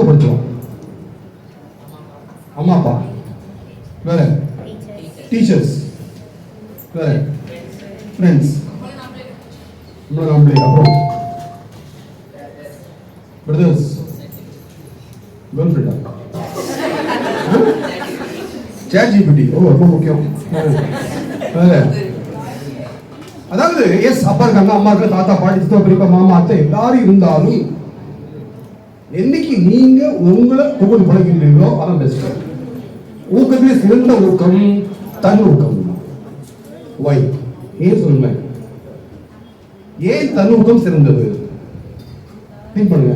ஊக்கப்படுத்துவோம்? அம்மா அப்பா, வேற டீச்சர்ஸ், வேற ஃப்ரெண்ட்ஸ், நம்மளே, அப்புறம் பிரதர்ஸ், கேர்ள் ஃப்ரெண்டா, ChatGPT, ரொம்ப முக்கியம். வேற அதாவது எஸ் அப்பா இருக்காங்க, அம்மா இருக்காங்க, தாத்தா பாட்டி சித்தப்பா பெரியப்பா மாமா அத்தை எல்லாரும் இருந்தாலும் என்னைக்கு நீங்க உங்களை ஒவ்வொரு பழகின்றீங்களோ அதான் பெஸ்ட். ஊக்கத்திலே சிறந்த ஊக்கம் தன் ஊக்கம். வை? ஏன் சொல்லுங்க, ஏன் தன் ஊக்கம் சிறந்தது? திங்க் பண்ணுங்க.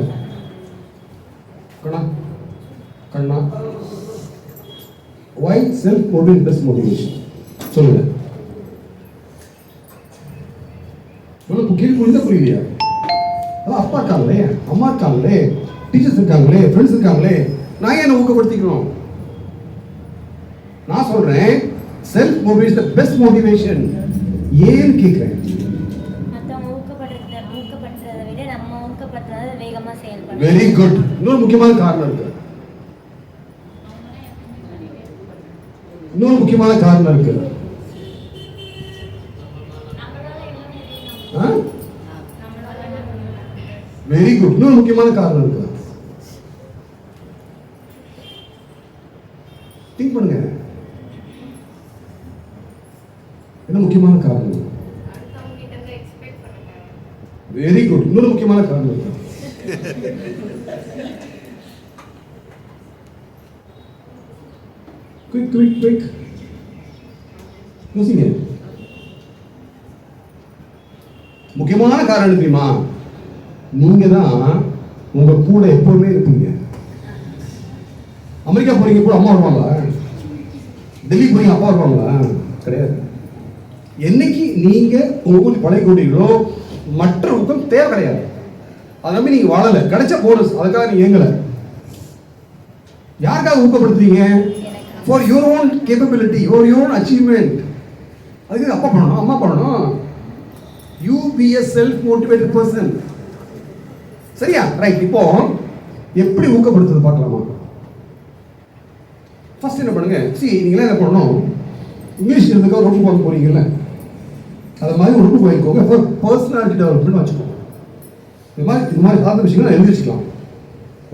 கண்ணா கண்ணா, வை செல்ஃப் மோட்டிவேஷன் பெஸ்ட் மோட்டிவேஷன்? சொல்லுங்க. புரியலையா? அப்பா இருக்காங்களே, அம்மா இருக்காங்களே, டீச்சர்ஸ் இருக்காங்களே, ஃப்ரெண்ட்ஸ் இருக்காங்களே, நான் என்ன ஊக்கப்படுத்திக்கணும்? நான் சொல்றேன் செல்ஃப் மோட்டிவேஷன் பெஸ்ட் மோட்டிவேஷன். ஏன் கேக்குறேன்? Very good. இன்னொரு முக்கியமான காரணம் இருக்கு. Very good. இன்னொரு முக்கியமான காரணம் இருக்கு. திங்க் பண்ணுங்க. என்ன முக்கியமான காரணம்? Very good. இன்னொரு முக்கியமான காரணம் இருக்கு. குயிக் யோசிங்க. முக்கியமான காரணம் தெரியுமா? நீங்க தான் உங்க கூட எப்பவுமே இருப்பீங்க. அமெரிக்கா போறீங்க கூட அம்மா வருவாங்களா? டெல்லி போறீங்க அப்பா வருவாங்களா? கிடையாது. என்னைக்கு நீங்க உங்க பழைய கூட்டிகளோ மற்ற ஊக்கம் தேவை கிடையாது. அதை நம்பி நீங்க வாழல. கிடைச்ச போனஸ், அதுக்காக நீங்க ஏங்கல. யாருக்காக ஊக்கப்படுத்துறீங்க? For your own capability, your own achievement. அதுக்கு அப்பா பண்ணணும், அம்மா பண்ணணும். You be a self motivated person. சரியா? ரைட். இப்போ எப்படி ஊக்கப்படுத்துறது பார்க்கலாமா? ஃபர்ஸ்ட் என்ன பண்ணுங்க, நீங்களே என்ன பண்ணணும், இங்கிலீஷ் இருந்துக்கோ ரொம்ப பார்க்க போறீங்கல்ல, அது மாதிரி ஒரு புக் வாங்கிக்கோங்க. பர்சனாலிட்டி டெவலப்மெண்ட் வச்சுக்கோங்க. இது மாதிரி சார்ந்த விஷயங்கள் எழுதி வச்சுக்கலாம்.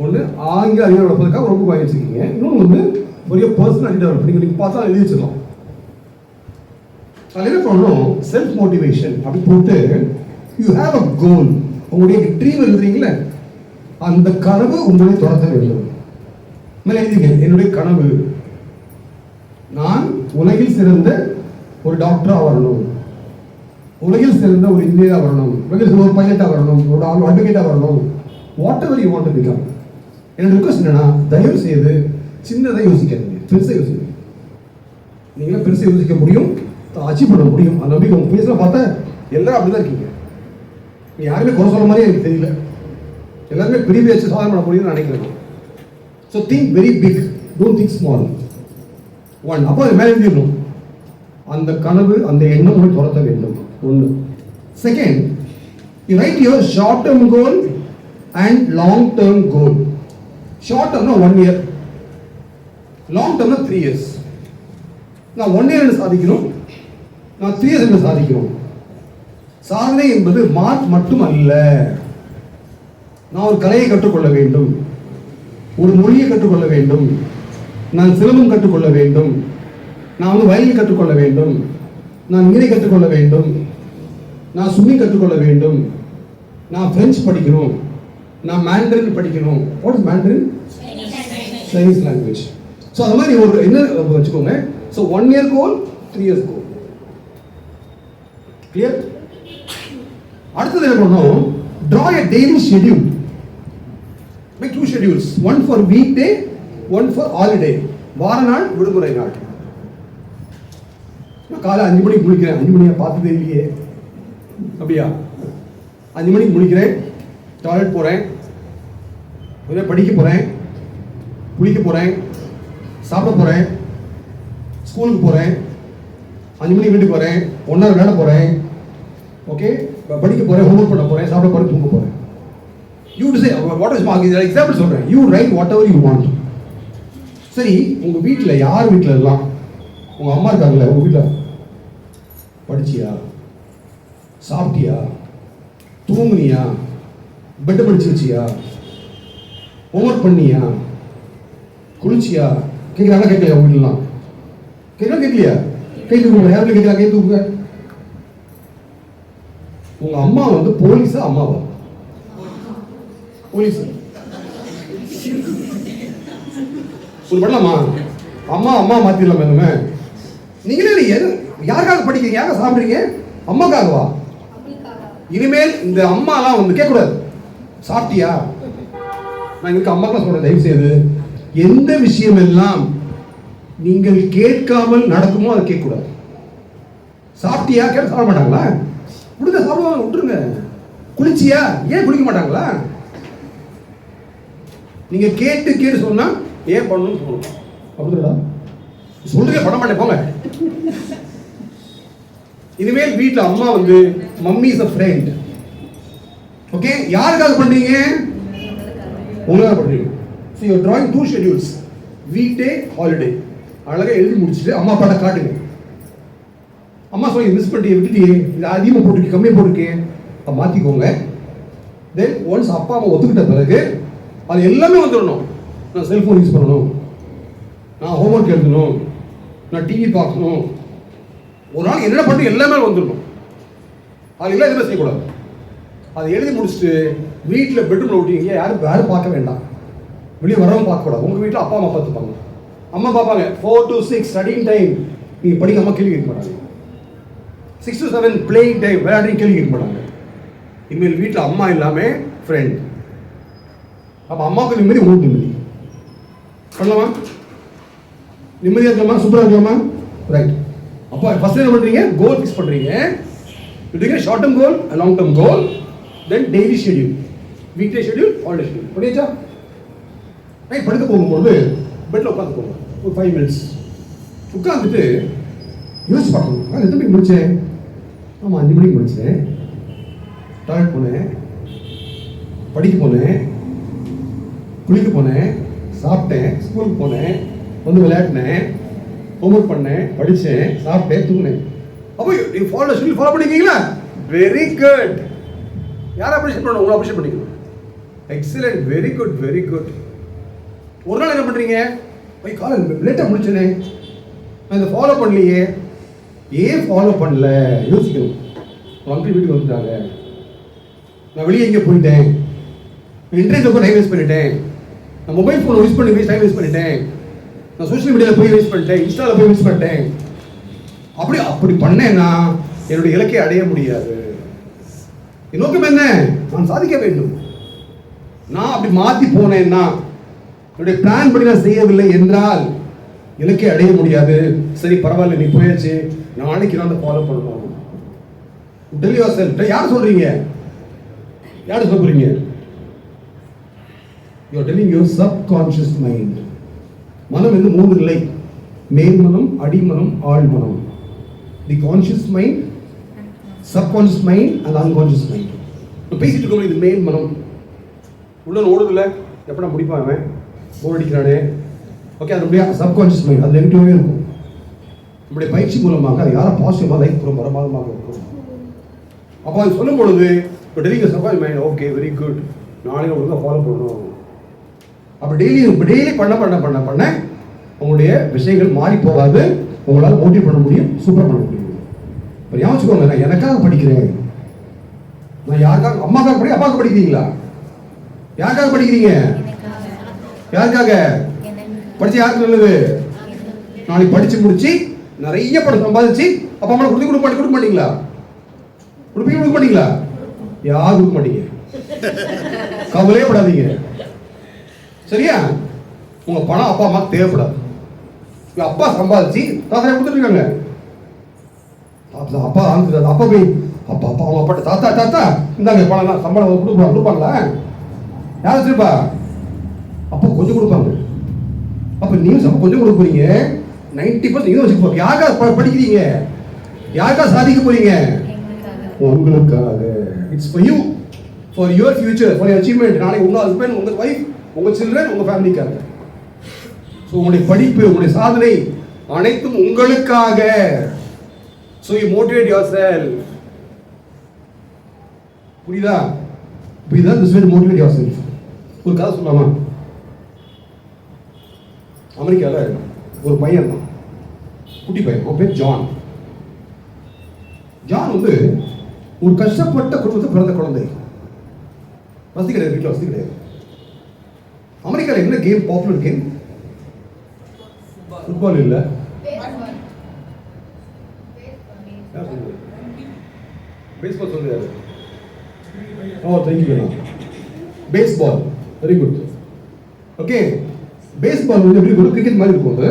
ஒன்று ஆங்கில அறிவை வளர்ப்பதற்காக ஒரு புக் வாங்கி வச்சுருக்கீங்க. இன்னொன்று வந்து ஒரு பர்சனாலிட்டி டெவலப்மெண்ட் நீங்கள் பார்த்தா எழுதி வச்சுக்கலாம். அதில் என்ன பண்ணணும், செல்ஃப் மோட்டிவேஷன் அப்படி போட்டு யூ ஹேவ் அ கோல். உங்களுடைய ட்ரீம் எழுதுறீங்களே, அந்த கனவு உங்களை துரத்த வேண்டும். எழுதிங்க, என்னுடைய கனவு நான் உலகில் சிறந்த ஒரு டாக்டரா வரணும், உலகில் சிறந்த ஒரு இன்ஜினியரா வரணும், உலகில் சிறந்த ஒரு பைலட்டா வரணும், ஒரு அட்வொகேட்டா வரணும். What ever you want to become. என்னோட ரிக்வஸ்ட் என்னன்னா, தயவு செய்து சின்னதை யோசிக்காதீங்க, பெருசை யோசிங்க. நீங்களே பெருசை யோசிக்க முடியும், அச்சீவ் பண்ண முடியும். அந்த நம்பிக்கை உங்க பேசுல பார்த்தா எல்லாரும் அப்படிதான் இருக்கீங்க. யாருமே குறை சொல்ல மாதிரி எனக்கு தெரியல. எல்லாருமே பெரிய வச்சு சாதனை பண்ண முடியும்னு நினைக்கிறேன். So think very big, don't think small. One, அப்போ அது மேலே எழுதிடணும். அந்த கனவு, அந்த எண்ணம் உங்களுக்கு துரத்த வேண்டும். ஒன்று. Second, you write your short term goal and long term goal. Short டேர்ம்னா 1 year, லாங் டேர்ம்னா 3 years. நான் 1 year என்ன சாதிக்கணும், நான் 3 years என்ன சாதிக்கணும். சாதனை என்பது மார்க் மட்டும் அல்ல. நான் ஒரு கலையை கற்றுக்கொள்ள வேண்டும், ஒரு மொழியை கற்றுக்கொள்ள வேண்டும், நான் சிலம்பம் கற்றுக்கொள்ள வேண்டும், நான் வந்து வயலின் கற்றுக்கொள்ள வேண்டும், நான் நீரை கற்றுக்கொள்ள வேண்டும், நான் ஸ்விம்மிங் கற்றுக்கொள்ள வேண்டும், நான் பிரெஞ்சு படிக்கணும், நான் மேண்டரின் படிக்கணும். What is மேண்டரின்? Chinese language. So அது மாதிரி ஒரு என்ன வச்சுக்கோங்க. ஸோ 1 year கோல், 3 years கோல். கிளியர்? அடுத்தது என்ன பண்ணணும், draw a daily schedule. Make 2 schedules, one for weekday, one for holiday. வார நாள், விடுமுறை நாள். காலை 5 மணிக்கு முடிக்கிறேன். 5 மணியை பார்த்ததே இல்லையே, அப்படியா? 5 மணிக்கு முடிக்கிறேன், டாய்லெட் போகிறேன், படிக்க போகிறேன், குளிக்க போகிறேன், சாப்பிட போகிறேன், ஸ்கூலுக்கு போகிறேன், 5 மணிக்கு வீட்டுக்கு வரேன், 1 hour போகிறேன், ஓகே, படிக்க போகிறேன், ஹோம்ஒர்க் பண்ண போகிறேன், சாப்பிட போகிறேன், தூங்க போகிறேன். You to say what is mark, example சொல்றேன். You write whatever you want. சரி, உங்க வீட்டில் யார் வீட்டில் எல்லாம் உங்க அம்மா இருக்காங்கல்ல, உங்க வீட்டில் படிச்சியா, சாப்பிட்டியா, தூங்குனியா, பெட்டை படிச்சு வச்சியா, ஹோம்ஒர்க் பண்ணியா, குளிச்சியா கேட்குறாங்க கேட்கலையா? உங்க வீட்டுலாம் கேட்கலாம் கேட்கலையா? கை தூக்குங்க. யாரும் கேட்கலாம், கை தூக்குங்க. உங்க அம்மா வந்து போலீஸா அம்மாவா? போலீஸ். ஒன்று பண்ணலாமா? அம்மா அம்மா மாத்திரலாமா? என்னமே நீங்களே யாருக்காக படிக்கிறீங்க, யாருக்காக சாப்பிட்றீங்க? அம்மாக்காகவா? இனிமேல் இந்த அம்மாலாம் வந்து கேட்கக்கூடாது. சாப்பிட்டியா? நான் எங்களுக்கு அம்மாக்கெல்லாம் சொல்றேன், தயவு செய்து எந்த விஷயம் எல்லாம் நீங்கள் கேட்காமல் நடக்குமோ அதை கேட்கக்கூடாது. சாப்பிட்டியா கேட்டு சாப்பிட மாட்டாங்களா? விடுங்க, சாப்பிடுவாங்க, விட்டுருங்க. குளிச்சியா, ஏன் குளிக்க மாட்டாங்களா? நீங்க கேட்டு கேட்டு சொன்னா ஏன் பண்ணணும்னு சொல்லணும். அப்படிடா சொல்லுங்க, பண்ண மாட்டேன் போங்க. இனிமேல் வீட்டில் அம்மா வந்து mummy is a friend. Okay, யாருக்காக பண்றீங்க? உங்களுக்காக பண்றீங்க. So you are drawing two schedules, weekday, holiday. அழகா எழுதி முடிச்சுட்டு அம்மா அப்பாட்ட காட்டுங்க. அம்மா சொல்லி மிஸ் பண்ணிட்டு விட்டுட்டியே, இது அதிகமாக போட்டுருக்கு, கம்மியாக போட்டுருக்கு, அதை மாற்றிக்கோங்க. தென் ஒன்ஸ் அப்பா அம்மா ஒத்துக்கிட்ட பிறகு அது எல்லாமே வந்துடணும். நான் செல்ஃபோன் யூஸ் பண்ணணும், நான் ஹோம்ஒர்க் எழுதணும், நான் டிவி பார்க்கணும், ஒரு நாள் என்னென்ன பண்ணி எல்லாமே வந்துடணும். அது எல்லாம் எதுவுமே செய்யக்கூடாது. அதை எழுதி முடிச்சுட்டு வீட்டில் பெட்ரூமில் விட்டீங்க, யாரும் பார்க்க வேண்டாம், வெளியே வரவும் பார்க்கக்கூடாது. உங்கள் வீட்டில் அப்பா அம்மா பார்த்துப்பாங்க. அம்மா பார்ப்பாங்க 4 to 6 ஸ்டடிங் டைம், நீங்கள் படிக்க அம்மா கேள்வி கேட்க மாட்டாங்க. 6 to 7 பிளேயிங் டைம், விளையாடுறீங்க, கேள்வி கேட்க மாட்டாங்க. இனிமேல் வீட்டில் அம்மா இல்லாமல் ஃப்ரெண்ட். அப்போ அம்மாவுக்கு நிம்மதி, உங்களுக்கு நிம்மதி. பண்ணலாமா? நிம்மதியாக இருக்கலாமா? சூப்பராக இருக்கலாமா? ரைட். அப்போ ஃபர்ஸ்ட் என்ன பண்ணுறீங்க? கோல் ஃபிக்ஸ் பண்ணுறீங்க. இதுக்கு short term goal, long term goal, then daily schedule, weekday schedule, holiday schedule. பண்ணியாச்சா? நைட் படுக்க போகும்போது பெட்டில் உட்காந்துக்கோங்க. ஒரு 5 minutes உட்காந்துட்டு யோசிச்சு பார்க்கணும். நான் எத்தனை மணிக்கு முடித்தேன்? ஆமாம், 5 மணிக்கு முடித்தேன். டாய்லெட் போனேன், படிக்க போனேன், குளிக்க போனேன், சாப்பிட்டேன், ஸ்கூலுக்கு போனேன், வந்து விளையாடினேன், ஹோம்ஒர்க் பண்ணேன், படித்தேன், சாப்பிட்டேன், தூங்கினேன். அப்போ நீங்கள் ஃபாலோ பண்ணிக்கிறீங்களா? Very good. யாரை அப்ரிஷியேட் பண்ணணும்? உங்களை அப்ரிஷியேட் பண்ணிக்கணும். Excellent, very good, very good. ஒரு நாள் என்ன பண்ணுறீங்க? போய் காலேஜ் லேட்டாக முடிச்சேனே, நான் இதை ஃபாலோ பண்ணலையே. ஏன் ஃபாலோ பண்ணல யோசிக்கணும். அங்கிள் வீட்டுக்கு வந்துட்டாங்க, நான் வெளியே எங்கே போயிட்டேன், இன்டர்நெட்டில் போய் டைம் வேஸ்ட் பண்ணிட்டேன், நான் மொபைல் ஃபோன் யூஸ் பண்ணி டைம் வேஸ்ட் பண்ணிட்டேன், நான் சோஷியல் மீடியாவில் போய் வேஸ்ட் பண்ணிட்டேன், இன்ஸ்டாவில் போய் வேஸ்ட் பண்ணிட்டேன். அப்படி பண்ணேன்னா என்னுடைய இலக்கை அடைய முடியாது. என் நோக்கம் என்ன? நான் சாதிக்க வேண்டும். நான் அப்படி மாற்றி போனேன்னா, என்னுடைய பிளான் படி நான் செய்யவில்லை என்றால் இலக்கை அடைய முடியாது. சரி, பரவாயில்ல, நீ போயாச்சு, நாளைக்கு நான் ஃபாலோ பண்ணணும். Tell yourself. யார் சொல்றீங்க? யார் சொல்றீங்க? You are telling your subconscious mind. மனம் வந்து 3 நிலை: மேல்மனம், அடிமனம், ஆழ்மனம். The conscious mind, subconscious mind and unconscious mind. பேசிட்டு இருக்கோம், இது மேல் மனம். உள்ள ஓடுதில்ல, எப்படா முடிப்பான் அவன், போர் அடிக்கிறானே. ஓகே, அதனுடைய சப்கான்ஷியஸ் மைண்ட் அது நெகட்டிவாகவே இருக்கும். நம்முடைய பயிற்சி மூலமாக அது யாரும் பாசிட்டிவாக லைஃப் ரொம்ப பிரமாதமாக இருக்கும். அப்போ அது சொல்லும் பொழுது இப்போ daily subconscious mind, okay, very good, நாளைக்கு ஒழுங்காக ஃபாலோ பண்ணணும். அப்போ டெய்லி பண்ண உங்களுடைய விஷயங்கள் மாறி போகாது. உங்களால் மோட்டிவேட் பண்ண முடியும், சூப்பராக பண்ண முடியும். இப்போ ஞாபகம், நான் எனக்காக படிக்கிறேன். நான் யாருக்காக? அம்மாக்காக படி, அப்பாவுக்கு படிக்கிறீங்களா? யாருக்காக படிக்கிறீங்க? யாருக்காக படிச்சு? யாருக்கு நல்லது? நாளைக்கு படிச்சு முடிச்சு நிறைய படம் சம்பாதிச்சு அப்பா அம்மா கொடுக்க மாட்டீங்களா? கொடுக்க மாட்டீங்களா? யாரும் கொடுக்க மாட்டீங்க. கவலையே படாதீங்க, சரியா? உங்க பணம் அப்பா அம்மா தேவைப்படாது. அப்பா சம்பாதிச்சு தாத்தா கொடுத்துருக்காங்க. அப்பா போய் அப்பா அவங்க அப்பாட்ட தாத்தா இந்தாங்க பணம், சம்பளம் கொடுப்பாங்களா? யார் வச்சிருப்பா? அப்போ கொஞ்சம் கொடுப்பாங்க. அப்போ நீங்க கொஞ்சம் கொடுக்க போறீங்க, 90% நீங்க வச்சுக்க. யாருக்கா படிக்கிறீங்க? யாருக்கா சாதிக்க போறீங்க? உங்களுக்காக. It's for you. For your future, for your achievement. நாளைக்கு உங்கள் ஹஸ்பண்ட், உங்கள் ஒய்ஃப், உங்கள் சில்ட்ரன், உங்கள் ஃபேமிலிக்காக. ஸோ உங்களுடைய படிப்பு, உங்களுடைய சாதனை அனைத்தும் உங்களுக்காக. So you motivate yourself. புரியுதா? This way to motivate yourself. ஒரு கதை சொல்லலாமா? அமெரிக்காவில் ஒரு பையன் தான், குட்டி பையன், அவன் பேர் ஜான். ஜான் வந்து ஒரு கஷ்டப்பட்ட குடும்பத்தில் பிறந்த குழந்தை. வசதி கிடையாது, வீட்டில் வசதி கிடையாது. அமெரிக்காவில் என்ன கேம் பாப்புலர் கேம்? ஃபுட்பால் இல்லை, பேஸ்பால் சொல்லுறாரு. Oh thank you. Baseball, very good. Okay, baseball வந்து எப்படி இருக்கும்? கிரிக்கெட் மாதிரி இருக்கும். அது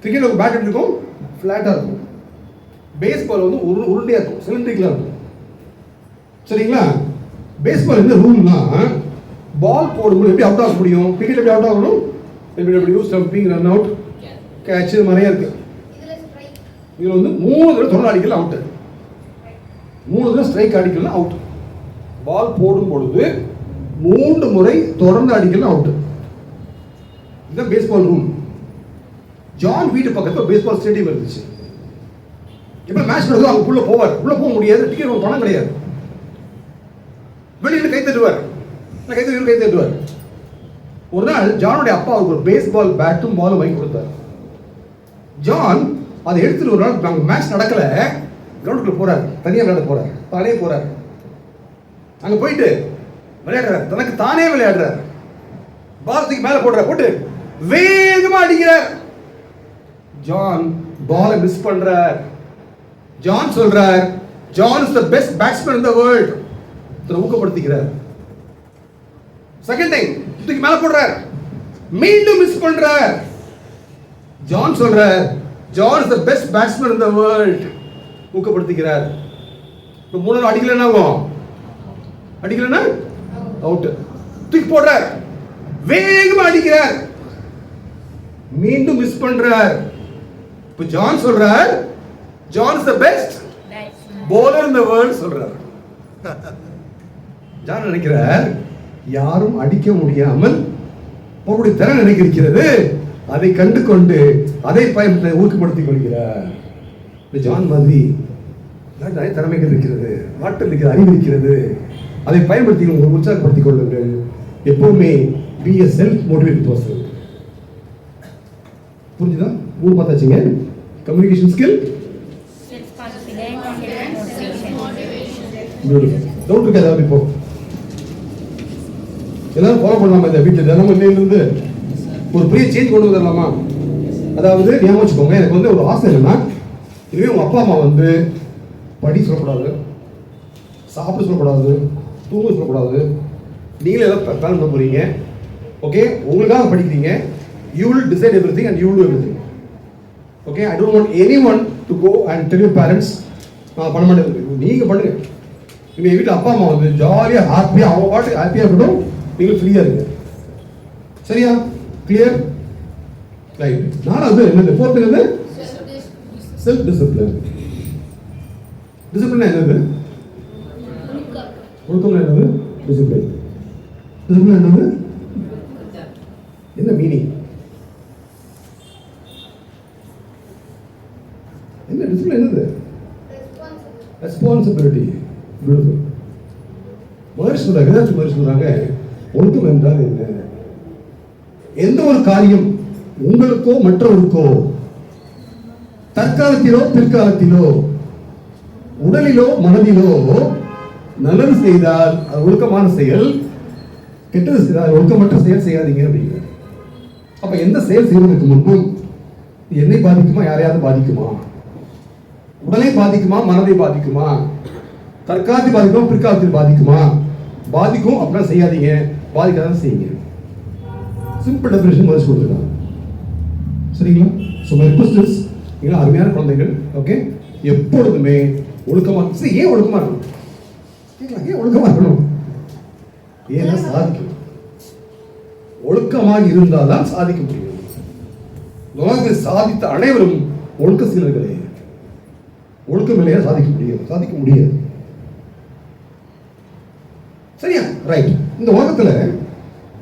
கிரிக்கெட் ஒரு பேட் இருக்கும், ஃப்ளாட்டாக இருக்கும். பேஸ்பால் வந்து உருண்டையாக இருக்கும், சிலிண்ட்ரிக்கலாக இருக்கும். சரிங்களா? பேஸ்பால் என்ன ரூல்னா, பால் போடும்போது எப்படி அவுட் ஆக முடியும்? கிரிக்கெட் எப்படி அவுட் ஆகணும்? எப்படி ஸ்டம்பிங், ரன் அவுட், கேட்ச், நிறைய இருக்கு. இதில் வந்து 3 தடவை தொடர்ந்து அடிக்கல அவுட்டு, 3 தடவை ஸ்ட்ரைக் அடிக்கல அவுட். பால் போடும் பொழுது 3 முறை தொடர்ந்து அடிக்கல அவுட்டு. இதுதான் பேஸ்பால் ரூல். ஜான் வீட்டு பக்கத்தில் பேஸ்பால் ஸ்டேடியம் இருந்துச்சு. எப்போ மேட்ச் நடக்குதோ அவங்க உள்ள போவார். உள்ள போக முடியாது, டிக்கெட் பணம் கிடையாது. வெளியில் கை தட்டுவார். ஒரு நாள் ஜானுடைய அப்பா அவருக்கு ஒரு பேஸ்பால் பேட்டும் பாலும் வாங்கி கொடுத்தார். ஜான் அதை எடுத்துட்டு ஒரு நாள் நாங்கள் மேட்ச் நடக்கல, கிரவுண்டுக்குள்ள போறாரு, தனியாக விளையாட போறாரு, தானே போறாரு. அங்கே போயிட்டு விளையாடுறாரு, தனக்கு தானே விளையாடுறாரு. பாலத்துக்கு மேலே போட்டு வேகமா அடிக்கிறார். ஜான் பாலை மிஸ் பண்றார். ஜான் சொல்றார், John is the best batsman in the world. ஊக்கப்படுத்திக்கிறார். செகண்ட் டைம் தூக்கி மேல போடுறார், மீண்டும் மிஸ் பண்றார். ஜான் சொல்றார், John is the best batsman in the world. ஊக்கப்படுத்திக்கிறார். இப்போ 3 அடிக்கலன்னா அவுட். தூக்கி போடுறார், வேகமா அடிக்கிறார், மீண்டும் மிஸ் பண்றார். இப்போ ஜான் சொல்றார், John is the best bowler in the world சொல்றார். ஜான் நினைக்கிறார், யாரும் அடிக்க முடியாமல் அவருடைய திறன் நினைக்கிறது, அதை கண்டு கொண்டு அதை பயன்படுத்த ஊக்கப்படுத்திக் கொள்கிறார். ஜான் மாதிரி நிறைய திறமைகள் இருக்கிறது, ஆற்றல் இருக்கிறது, அறிவு இருக்கிறது, அதை பயன்படுத்தி உங்கள் உற்சாகப்படுத்திக் கொள்ளுங்கள். எப்பவுமே be a self motivated person. புரிஞ்சுதா? 3 பார்த்தாச்சுங்க. கம்யூனிகேஷன் ஸ்கில், டவுட் இருக்கா? ஏதாவது இப்போ எல்லாரும் ஃபாலோ பண்ணலாமா? இந்த வீட்டில் தினமும் இருந்து ஒரு பெரிய சேஞ்ச் கொண்டு வந்துடலாமா? அதாவது ஞாபகம் வச்சுக்கோங்க, எனக்கு வந்து ஒரு ஆசை என்னன்னா, இதுவே உங்கள் அப்பா அம்மா வந்து படி சொல்லக்கூடாது, சாப்பிட சொல்லக்கூடாது, தூங்க சொல்லக்கூடாது, நீங்களே எல்லாம் பிளான் பண்ண போறீங்க. ஓகே, உங்களுக்காக படிக்கிறீங்க. You will decide everything and you will do everything. Okay, I don't want anyone to go and tell your parents நான் பண்ண மாட்டேன். நீங்கள் பண்ணுங்க. நீங்கள் வீட்டில் அப்பா அம்மா வந்து ஜாலியாக ஹாப்பியாக அவங்க பாட்டுக்கு ஹாப்பியாக இருக்கட்டும், நீங்கள் ஃப்ரீயாக இருங்க. சரியா? கிளியர்? ரைட். 4வது என்னது? 4th என்னது? Self discipline. டிசிப்ளின் என்னது? ஒழுக்கம் என்னது? டிசிப்ளின். டிசிப்ளின் என்னது? என்ன மீனிங்? என்ன டிசிப்ளின் என்னது? ரெஸ்பான்சிபிலிட்டி. பியூட்டிஃபுல். மகர்ஷி சொல்றாங்க, ஒழுக்கம் என்றால் என்ன? எந்த ஒரு காரியம் உங்களுக்கோ மற்றவருக்கோ தற்காலத்திலோ பிற்காலத்திலோ உடலிலோ மனதிலோ நல்லது செய்தால் அது ஒழுக்கமான செயல், கெட்டது செய்தால் ஒழுக்கமற்ற செயல் செய்யாதீங்க அப்படிங்கிற. அப்ப எந்த செயல் செய்வதற்கு முன்பும் என்னை பாதிக்குமா, யாரையாவது பாதிக்குமா, உடலை பாதிக்குமா, மனதை பாதிக்குமா, தற்காலத்தில் பாதிக்குமா, பிற்காலத்தில் பாதிக்குமா, பாதிக்கும் அப்படின்னா செய்யாதீங்க, பாதிக்காத செய்யுங்க. சிம்பிள் டெஃபினிஷன் மதிச்சு கொடுத்துருக்காங்க. சரிங்களா? ஸோ மை ரிக்வெஸ்ட் இஸ், நீங்க அருமையான குழந்தைகள். ஓகே, எப்பொழுதுமே ஒழுக்கமா. ஏன் ஒழுக்கமா இருக்கணும்? ஏன் ஒழுக்கமா இருக்கணும்? ஏன்னா சாதிக்கும். ஒழுக்கமாக இருந்தால்தான் சாதிக்க முடியும். உலகத்தில் சாதித்த அனைவரும் ஒழுக்க சீலர்களே. ஒழுக்கம் இல்லையா சாதிக்க முடியாது. சரியா? ரைட். இந்த உலகத்துல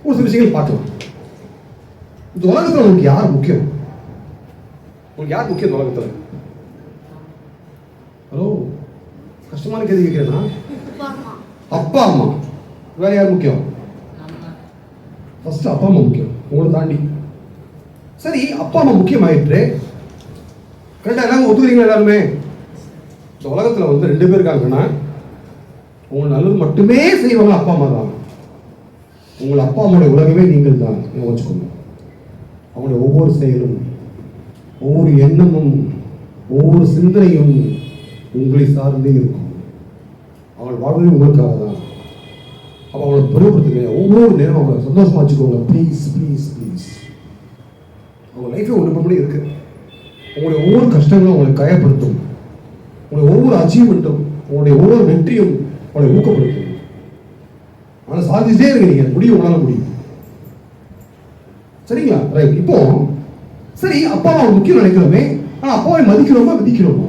ஒரு சில விஷயங்கள் பார்க்கலாம். இந்த உலகத்துல உங்களுக்கு யார் முக்கியம்? உங்களுக்கு யார் முக்கியம் இந்த உலகத்துல? ஹலோ, கஷ்டமான கேள்வி கேட்கிறேன்னா, அப்பா அம்மா. வேற யார் முக்கியம்? ஃபர்ஸ்ட் அப்பா அம்மா முக்கியம், உங்களை தாண்டி. சரி, அப்பா அம்மா முக்கியம் ஆயிட்டு கரெக்டா எல்லாரும் ஒத்துக்கிறீங்களா? எல்லாருமே இந்த உலகத்துல வந்து 2 பேர் இருக்காங்கன்னா உங்க நல்லது மட்டுமே செய்வாங்க அப்பா அம்மா தான். உங்களை அப்பா அம்மாவுடைய உலகமே நீங்கள் தான் வச்சுக்கோங்க. அவங்களுடைய ஒவ்வொரு செயலும், ஒவ்வொரு எண்ணமும், ஒவ்வொரு சிந்தனையும் உங்களை சார்ந்தே இருக்கும். அவங்கள் வாழ்வதே உங்களுக்காக தான். அப்போ அவங்களை பெருமைப்படுத்துங்க. ஒவ்வொரு நேரம் அவங்களை சந்தோஷமா வச்சுக்கோங்க. Please please please. அவங்க லைஃபே ஒன்று பண்ணி இருக்கு. உங்களுடைய ஒவ்வொரு கஷ்டங்களும் உங்களை காயப்படுத்தும். உங்களுடைய ஒவ்வொரு அச்சீவ்மெண்ட்டும், உங்களுடைய ஒவ்வொரு வெற்றியும் உங்களை ஊக்கப்படுத்தும். ஆனால் சாதிச்சுட்டே இருக்கிறீங்க, முடியும், உங்களால முடியும். சரிங்களா? ரைட். இப்போ சரி, அப்பா அம்மா முக்கியம் நினைக்கிறோமே, ஆனால் அப்பாவை மதிக்கிறோமா விதிக்கிறோமா?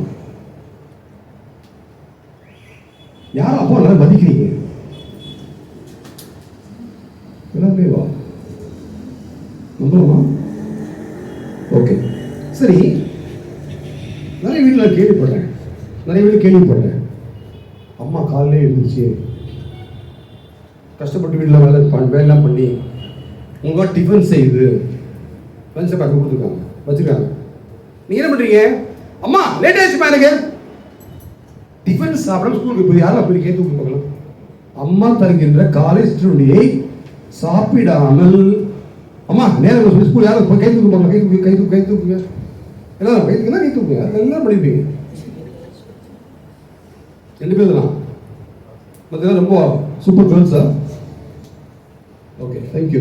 யாரும் அப்பா நல்லா மதிக்கிறீங்க? எல்லாமே வா நம்புறோமா? ஓகே. சரி, நிறைய வீட்டில் கேள்விப்படுறேன், அம்மா காலையிலே எழுந்துச்சு கஷ்டப்பட்டு வீட்டில் வேலைலாம் பண்ணி உங்களோட டிஃபன் செய்து லஞ்சை பேக் கொடுத்துருக்காங்க, வச்சுருக்காங்க. நீங்கள் என்ன பண்ணுறீங்க? அம்மா லேட் ஆயிடுச்சுமா, எனக்கு டிஃபன் சாப்பிட ஸ்கூலுக்கு போய் யாரும் அப்படி கேட்டு பார்க்கலாம். அம்மா தருகின்ற காலை சிற்றுண்டியை சாப்பிடாமல், அம்மா நேரம் சொல்லி ஸ்கூல் யாரும் கை தூக்கு பார்க்கலாம், கை தூக்குங்க எல்லாரும் கை தூக்குங்க, எல்லாம் பண்ணிருப்பீங்க. 2 பேர் தான் பார்த்தீங்கன்னா ரொம்ப சூப்பர் கேர்ள்ஸா? Okay, thank you.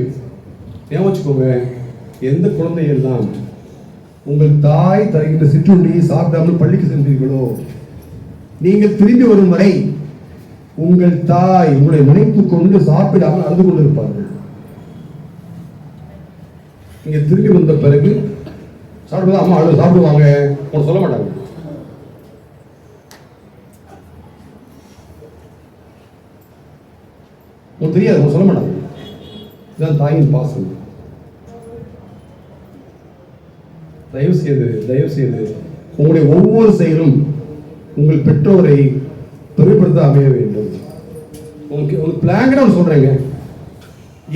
ஞாபகம் வச்சுக்கோங்க, எந்த குழந்தையெல்லாம் உங்கள் தாய் தருகின்ற சிற்றுண்டியை சாப்பிடாமல் பள்ளிக்கு சென்றீர்களோ, நீங்கள் திரும்பி வரும் வரை உங்கள் தாய் உங்களை நினைத்துக் கொண்டு சாப்பிடாமல் அழுது கொண்டிருப்பார்கள். நீங்க திரும்பி வந்த பிறகு சாப்பிடுவது அம்மா அழுது சாப்பிடுவாங்க, உங்களை சொல்ல மாட்டாங்க. உங்களுக்கு தெரியாது, உங்களை சொல்ல மாட்டாங்க. இதுதான் தாயின் பாசம். தயவு செய்து உங்களுடைய ஒவ்வொரு செயலும் உங்கள் பெற்றோரை பெருமைப்படுத்த அமைய வேண்டும். உங்களுக்கு பிளாங்கடா சொல்றேங்க,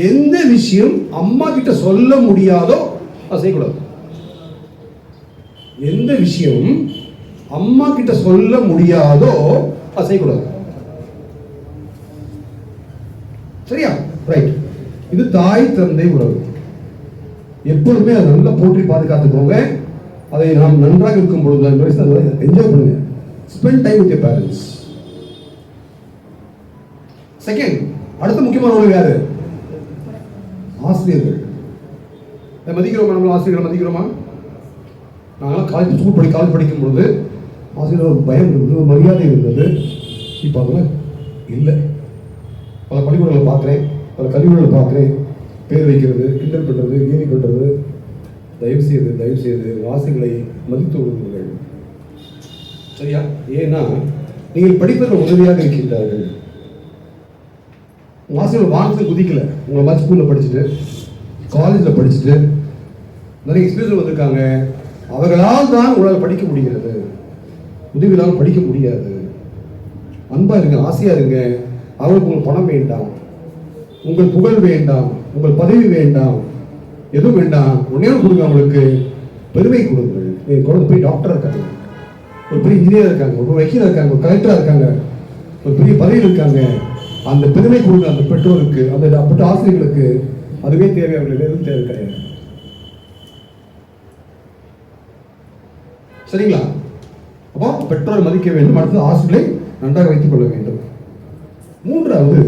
எந்த விஷயம் அம்மா கிட்ட சொல்ல முடியாதோ அதை செய்யக்கூடாது. எந்த விஷயம் அம்மா கிட்ட சொல்ல முடியாதோ அதை செய்யக்கூடாது. சரியா? ரைட். இது தாய் தந்தை உறவு. எப்பொழுதுமே அதை நல்லா போற்றி பாதுகாத்துக்கோங்க. அதை நாம் நன்றாக இருக்கும் பொழுது என்ஜாய் பண்ணுங்க. Spend time with your parents. Second, அடுத்த முக்கியமான உறவு யாரு? ஆசிரியர்கள். மதிக்கிறோமா? நம்ம ஆசிரியர்களை மதிக்கிறோமா? நாங்களாம் காலேஜ் படிக்கும் பொழுது ஆசிரியர் ஒரு பயம் இருந்தது, ஒரு மரியாதை இருந்தது. இப்போ அதெல்லாம் இல்லை. பல பள்ளிக்கூடங்களை பார்க்குறேன், பல கல்விகளை பார்க்குறேன். பேர் வைக்கிறது, கிண்டல் பண்ணுறது, கேலி பண்ணுறது. தயவு செய்து ஆசிரியர்களை மதித்து விடுங்கள். சரியா? ஏன்னா நீங்கள் படிப்பதில் உதவியாக இருக்கின்றார்கள். உங்கள் ஆசிரியர் வானத்தில் குதிக்கல. உங்களை மாதிரி ஸ்கூலில் படிச்சுட்டு, காலேஜில் படிச்சுட்டு நிறைய எக்ஸ்பீரியன்ஸ் வந்திருக்காங்க. அவர்களால் தான் உங்களால் படிக்க முடிகிறது, உதவியால் படிக்க முடியாது. அன்பாக இருங்க, ஆசையாக இருங்க. அவங்களுக்கு உங்கள் பணம் வேண்டாம், உங்கள் புகழ் வேண்டாம், உங்கள் பதவி வேண்டாம், எதுவும் வேண்டாம். ஒன்னே கொடுங்க, அவங்களுக்கு பெருமை கொடுங்கள். நீங்கள் குழந்தை போய் டாக்டராக இருக்காங்க, ஒரு பெரிய இன்ஜினியர் இருக்காங்க, ஒரு வக்கீலாக இருக்காங்க, ஒரு கலெக்டராக இருக்காங்க, ஒரு பெரிய பதவியில் இருக்காங்க. அந்த பெருமை கொடுங்க அந்த பெற்றோருக்கு, அந்த ஆசிரியர்களுக்கு. அதுவே தேவை, அவர்களுக்கு எதுவும் தேவை கிடையாது. சரிங்களா? அப்போ பெற்றோரை மதிக்க வேண்டும். அடுத்தது ஆசிரியர்களை நன்றாக வைத்துக் கொள்ள வேண்டும். மூன்றாவது,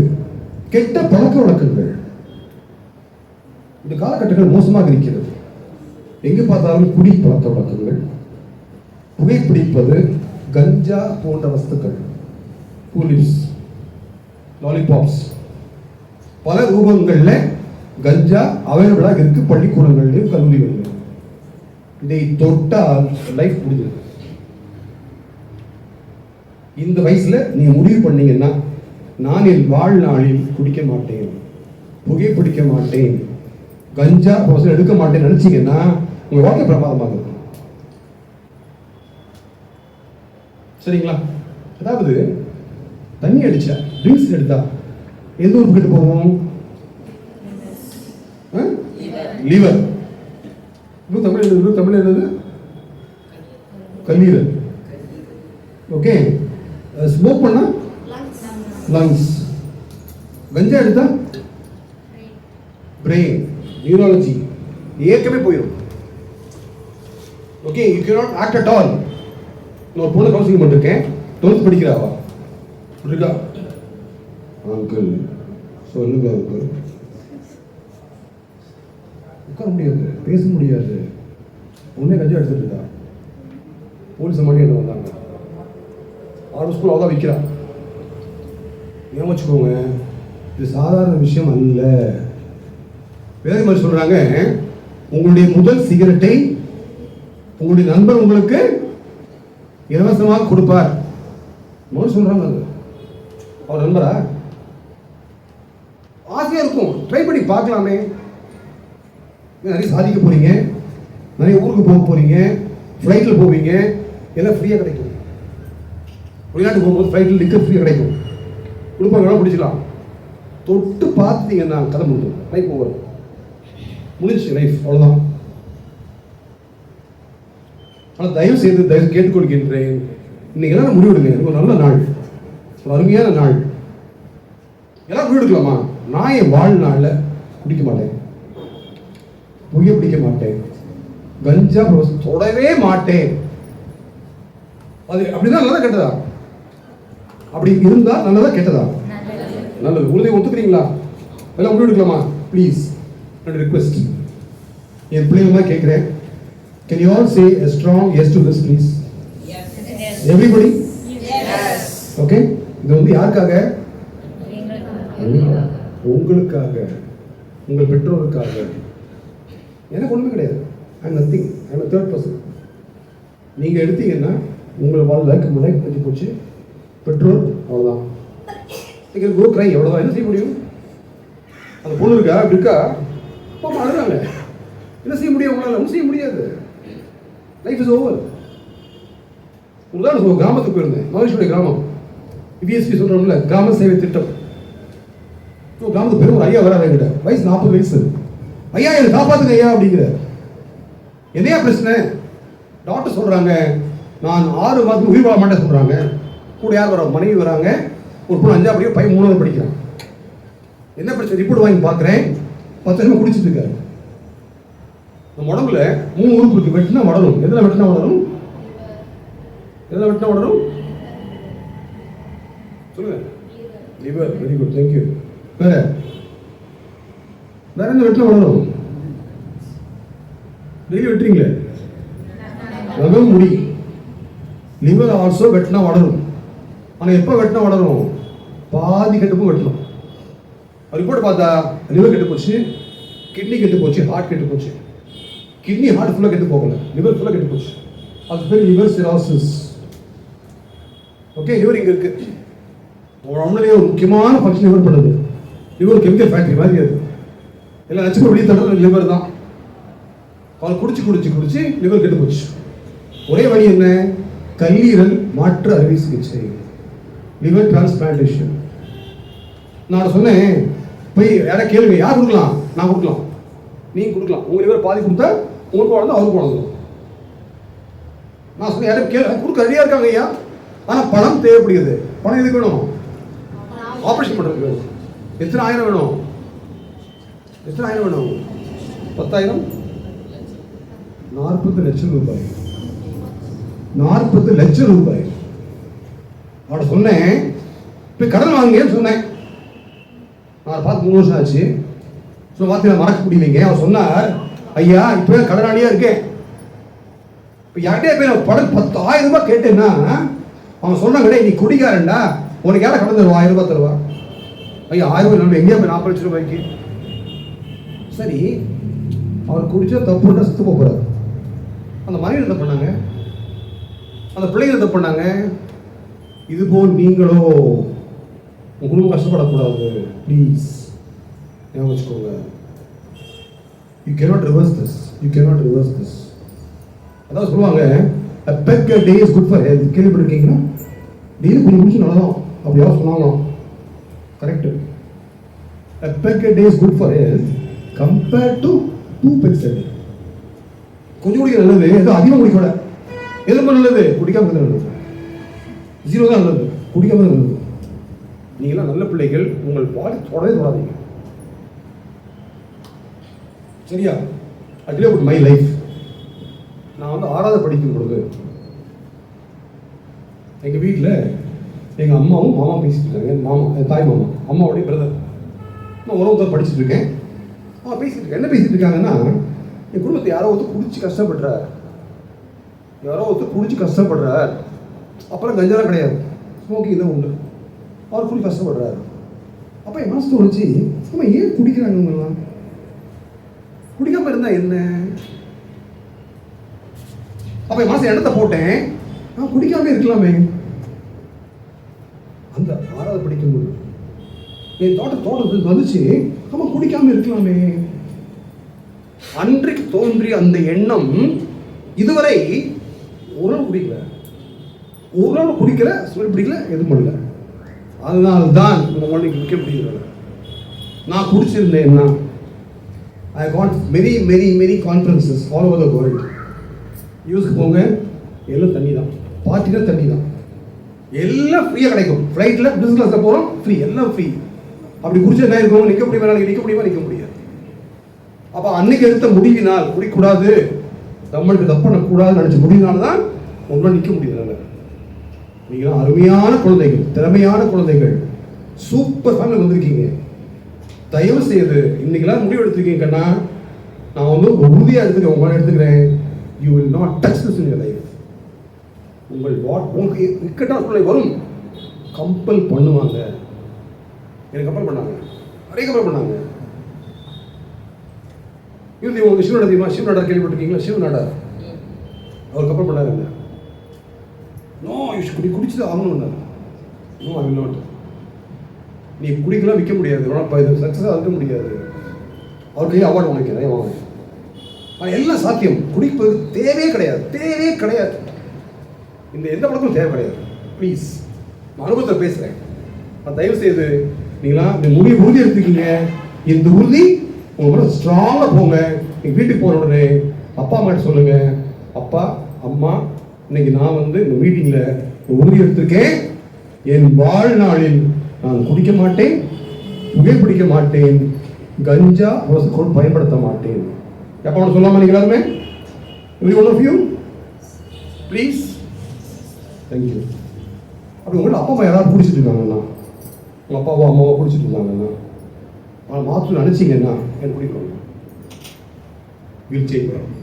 கெட்ட பழக்க வழக்கங்கள். இந்த காலகட்டங்கள் மோசமாக இருக்கிறது. எங்கு பார்த்தாலும் குடி பழக்க வழக்கங்கள், புகைப்பிடிப்பது, கஞ்சா போன்ற வஸ்துக்கள், கூலிப்ஸ், லாலிபாப்ஸ், பல ரூபங்கள்ல கஞ்சா அவைலபிளாக இருக்கு பள்ளிக்கூடங்களிலும் கல்லூரிகளிலும். இதை தொட்டால் லைஃப் முடிஞ்சது. இந்த வயசுல நீங்க முடிவு பண்ணீங்கன்னா நான் என் வாழ்நாளில் குடிக்க மாட்டேன், புகைப்பிடிக்க மாட்டேன், கஞ்சா போசல் எடுக்க மாட்டேன்னு நினைச்சீங்கன்னா உங்க வாழ்க்கை பிரமாதமாக இருக்கும். சரிங்களா? அதாவது தண்ணி அடிச்சா, ட்ரிங்க்ஸ் எடுத்தா எந்த ஊருக்கு கிட்ட போவோம்? லிவர். தமிழ் என்னது? கல்லீரல். ஓகே. ஸ்மோக் பண்ணா லங்ஸ். கஞ்சா எடுத்தா பிரெயின், நியூராலஜி, ஏற்கனவே போயிடும். Okay, you cannot act at all. நான் ஒரு பொண்ணு கவுன்சிலிங் பண்ணிருக்கேன், 12th படிக்கிறாவா இருக்கா. அங்கிள் சொல்லுங்க அங்கிள். உட்கார முடியாது, பேச முடியாது, ஒன்னே கஞ்சா எடுத்துட்டு இருக்கா. போலீஸ் மாட்டி என்ன வந்தாங்க, 6 ஸ்கூல் அவதான் விற்கிறா. ஏன் வச்சுக்கோங்க, இது சாதாரண விஷயம் அல்ல. வேறு மாதிரி சொல்றாங்க, உங்களுடைய முதல் சிகரெட்டை உங்களுடைய நண்பர் உங்களுக்கு இலவசமாக கொடுப்பார். சொல்றாங்க, அவர் நண்பரா? ஆசையா இருக்கும், ட்ரை பண்ணி பார்க்கலாமே. நிறைய சாதிக்க போறீங்க, நிறைய ஊருக்கு போக போறீங்க, ஃப்ளைட்ல போவீங்க, எல்லாம் ஃப்ரீயா கிடைக்கும். வெளிநாட்டு போகும்போது ஃப்ளைட்ல லிக்கர் ஃப்ரீயா கிடைக்கும், கொடுப்பாங்க, பிடிச்சிக்கலாம். தொட்டு பார்த்துட்டீங்கன்னா கதை முடியும், லைஃப் ஓவர், முடிஞ்சு லைஃப், அவ்வளோதான். ஆனால் தயவு செய்து கேட்டுக்கொள்கின்றேன், இன்னைக்கு எல்லாரும் முடிவெடுங்க. ஒரு நல்ல நாள், ஒரு அருமையான நாள், எல்லாரும் முடிவெடுக்கலாமா? நான் என் வாழ்நாளில் குடிக்க மாட்டேன், புகை பிடிக்க மாட்டேன், கஞ்சா தொடவே மாட்டேன். அது அப்படிதான் நல்லதா கெட்டதா? அப்படி இருந்தா நல்லதா கெட்டதா? நல்லது. உறுதியை ஒத்துக்கிறீங்களா? எல்லாம் முடிவு எடுக்கலாமா? Please, request. என் பிள்ளைங்க கேட்கிறேன், can you all say a strong yes to this please? Yes. Everybody? Yes. Okay, இது வந்து யாருக்காக? உங்களுக்காக, உங்கள் பெற்றோருக்காக. எனக்கு ஒண்ணுமே கிடையாது. I'm nothing. I'm a third person. நீங்க எடுத்தீங்கன்னா உங்கள் வாழ்க்கை முறை பற்றி போச்சு, பெற்றோர் அவ்வளோதான். நீங்கள் கோ கிரை, எவ்வளோதான். என்ன செய்ய முடியும்? அந்த பொண்ணு இருக்கா, அப்படி இருக்கா, அப்பா அழுறாங்க, என்ன செய்ய முடியும்? உங்களால் ஒன்றும் செய்ய முடியாது. Life is over. உதாரணம், கிராமத்துக்கு போயிருந்தேன், மகேஸ்வரி கிராமம், விஎஸ்பி சொல்கிறோம்ல, கிராம சேவை திட்டம். கிராமத்துக்கு பெரும் ஒரு ஐயா வராது, என்கிட்ட வயசு 40 வயசு. ஐயா என்னை காப்பாத்துங்க ஐயா அப்படிங்கிற. என்னையா பிரச்சனை? டாக்டர் சொல்றாங்க நான் 6 மாதத்துக்கு உயிர் வாழ மாட்டேன் சொல்றாங்க. கூட யார் வர? மனைவி வராங்க, ஒரு பொண்ணு 5ஆம் படிக்க, பையன் 3ஆவது படிக்கிறான். என்ன பிரச்சனை? ரிப்போர்ட் வாங்கி பார்க்குறேன், 10 வருஷமா குடிச்சிட்டு இருக்காரு. நம்ம உடம்புல 3 உறுப்பு இருக்கு, வெட்டினா வளரும். எதில் வெட்டினா வளரும்? எதில் வெட்டினா வளரும்? சொல்லுங்க. லிவர். Very good, thank you. வேற வேற என்ன வெட்டினா வளரும்? டெய்லி வெட்டுறீங்களே, நகம், முடி. லிவர் ஆல்சோ வெட்டினா வளரும். ஆனால் எப்போ வெட்டினா வளரும்? பாதி கெட்டுப்பும் வெட்டணும். ரிப்போர்ட் பார்த்தா லிவர் கெட்டு போச்சு, கிட்னி கெட்டு போச்சு, ஹார்ட் கெட்டு போச்சு. கிட்னி ஹார்ட் ஃபுல்லாக கெட்டு போகல, லிவர் ஃபுல்லாக கெட்டு போச்சு. அது பேர் லிவர் சிரோசிஸ். ஓகே, லிவர் இங்கே இருக்கு. உடம்புலேயே ஒரு முக்கியமான ஃபங்க்ஷன் லிவர் பண்ணுது. லிவர் கெமிக்கல் ஃபேக்டரி மாதிரி அது. எல்லாம் நச்சுக்கு வெளியே தடுறது லிவர் தான். அவள் குடிச்சு குடிச்சு குடிச்சு லிவர் கெட்டு போச்சு. ஒரே வழி என்ன? கல்லீரல் மாற்று அறுவை சிகிச்சை, லிவர் டிரான்ஸ்பிளான்டேஷன். நான் சொன்னேன், போய் யாரை கேளுங்க, யார் கொடுக்கலாம்? நான் கொடுக்கலாம், நீங்க கொடுக்கலாம். உங்க லிவர் பாதி கொடுத்தா உங்களுக்கு குழந்தை, அவருக்கு குழந்தை. நான் சொன்னேன், யாரும் கேளு, கொடுக்க ரெடியா இருக்காங்க ஐயா, ஆனா பணம் தேவைப்படுகிறது. பணம் எதுக்கு வேணும்? ஆபரேஷன் பண்றதுக்கு வேணும். எத்தனை ஆயிரம் வேணும்? எத்தனை ஆயிரம் வேணும்? 10,000, 40 லட்சம் ரூபாய். 40 லட்சம் ரூபாய். அவட சொன்னேன், போய் கடன் வாங்குங்கன்னு சொன்னேன். நான் பார்த்து 3 வருஷம் ஆச்சு. வார்த்தையில மறக்க முடியலைங்க. அவர் சொன்னார், ஐயா இப்பவே கடனாளியா இருக்கேன். இப்போ யார்கிட்டே போய் படம் 10,000 ரூபாய் கேட்டேன்னா அவன் சொன்ன கிடையாது, நீ குடிக்காரண்டா, உனக்கு யாரை கடன் தருவா? 1000 ரூபாய் தருவா. ஐயா 1000 ரூபாய் நம்ம எங்கேயா போய் 40 லட்சம் ரூபாய்க்கு? சரி, அவர் குடிச்சா தப்புன்னா சுத்து போகிறார். அந்த மனைவி என்ன பண்ணாங்க, அந்த பிள்ளைகள் என்ன பண்ணாங்க? இதுபோல் நீங்களோ உங்கள் குடும்பம் கஷ்டப்படக்கூடாது. ப்ளீஸ் ஞாபகம் வச்சுக்கோங்க. You cannot reverse this. You cannot reverse this. அதான் சொல்லுவாங்க, a peck a day is good for health. கேள்விப்பட்டிருக்கீங்களா? டெய்லி கொஞ்சம் குடிச்சு நல்லதான் அப்படி யாரும் சொன்னாலும் correct. a peck a day is good for health compared to 2 pecks a day. கொஞ்சம் குடிக்க நல்லது, எதுவும் அதிகம் குடிக்க விட. எது நல்லது? குடிக்காம நல்லது. 0 தான் நல்லது, குடிக்காம நல்லது. நீங்களாம் நல்ல பிள்ளைகள், உங்கள் பாடி தொடவே தொடாதீங்க. சரியா? I live my life. நான் வந்து 6வது படிக்கும் பொழுது எங்கள் வீட்டில் எங்கள் அம்மாவும் மாமா பேசிட்டு இருக்காங்க. என் மாமா, என் தாய் மாமா, அம்மாவுடைய பிரதர். நான் உறவு படிச்சுட்டு இருக்கேன். பேசிட்டு இருக்கேன். என்ன பேசிட்டு இருக்காங்கன்னா, என் குடும்பத்தை யாரோ ஒருத்தர் குடிச்சு கஷ்டப்படுறார், யாரோ ஒருத்தர் குடிச்சு கஷ்டப்படுறார். அப்புறம் கஞ்சாலாம் கிடையாது, ஸ்மோக்கிங் தான் உண்டு. அவர் குடி கஷ்டப்படுறாரு. அப்போ என் மனசு தோணுச்சு, நம்ம ஏன் குடிக்கிறாங்க இவங்கெல்லாம்? குடிக்காம இருந்தா என்ன? அப்ப என் மனசு இடத்த போட்டேன், நான் குடிக்காம இருக்கலாமே. அந்த 6வது படிக்கும்போது என் தோட்டத்துக்கு வந்துச்சு, நம்ம குடிக்காம இருக்கலாமே. அன்றைக்கு தோன்றிய அந்த எண்ணம் இதுவரை ஒரு நாள் குடிக்கல, ஒரு நாள் குடிக்கல, ஸ்மெல் பிடிக்கல, எதுவும் பண்ணல. அதனால்தான் இந்த குழந்தைக்கு விற்க முடியல. நான் குடிச்சிருந்தேன்னா I got many conferences all over the world. யூஸ்க்கு போங்க, எல்லாம் தண்ணி தான், பார்ட்டினா தண்ணி தான், எல்லாம் ஃப்ரீயாக கிடைக்கும். ஃப்ளைட்டில் பிஸ்னஸ் கிளாஸில் போகிறோம், ஃப்ரீ, எல்லாம் ஃப்ரீ. அப்படி குடிச்சா என்ன இருக்கும்? நிற்க முடியுமா? நிற்க முடியுமா? நிற்க முடியாது. அப்போ அன்னைக்கு எடுத்த முடிவினால், குடிக்கூடாது, நம்மளுக்கு தப்பு பண்ணக்கூடாதுன்னு நினச்ச முடிவினால தான் ஒன்றும் நிற்க முடியாது. நீங்களாம் அருமையான குழந்தைகள், திறமையான குழந்தைகள், சூப்பர் ஃபேமிலி வந்திருக்கீங்க. தயவு செய்து இன்னைக்கெல்லாம் முடிவு எடுத்துருக்கீங்க கண்ணா, நான் வந்து உறுதியாக எடுத்துக்கிறேன், உங்களை எடுத்துக்கிறேன். You will not touch this in your life. உங்களுக்கு இக்கட்டான சூழ்நிலை வரும், கம்பல் பண்ணுவாங்க. எனக்கு கம்பல் பண்ணாங்க, நிறைய கம்பல் பண்ணாங்க. இது உங்களுக்கு சிவ நடத்தியுமா? சிவ நாடார் கேள்விப்பட்டிருக்கீங்களா? சிவ நாடார் அவர் கம்பல் பண்ணாருங்க. நோ யூ ஷுட் குடிச்சு ஆகணும். No I will not. நீ குடிக்கலாம், விற்க முடியாது, சக்ஸஸாக இருக்க முடியாது. அவர் கையில் அவார்டு வாங்கிக்க, நிறைய வாங்க. எல்லாம் சாத்தியம். குடிப்பது தேவையே கிடையாது, தேவையே கிடையாது. இந்த எந்த பழக்கமும் தேவை கிடையாது. ப்ளீஸ், நான் அனுபவத்தை பேசுகிறேன். தயவு செய்து நீங்களாம் இந்த உறுதி எடுத்துக்கிங்க. இந்த உறுதி உங்களை ஸ்ட்ராங்காக போங்க. நீங்கள் வீட்டுக்கு போகிற உடனே அப்பா அம்மாட்ட சொல்லுங்க, அப்பா அம்மா, இன்னைக்கு நான் வந்து இந்த மீட்டிங்கில் உறுதி எடுத்திருக்கேன், என் வாழ்நாளில் நான் குடிக்க மாட்டேன், புகைப்பிடிக்க மாட்டேன், கஞ்சா வசதிக்கோடு பயன்படுத்த மாட்டேன். எப்போ ஒன்று சொல்லாமல் நீங்கள் எல்லாருமே? Every one of you please. Thank you. அப்படி உங்கள்ட்ட அப்பா அம்மா யாராவது பிடிச்சிட்டு இருக்காங்கன்னா, உங்கள் அப்பாவோ அம்மாவோ பிடிச்சிட்டு இருந்தாங்கன்னா, அவனை மாற்ற நினச்சிங்கன்னா எனக்கு பிடிக்கணும். வீழ்ச்சியை வரும்,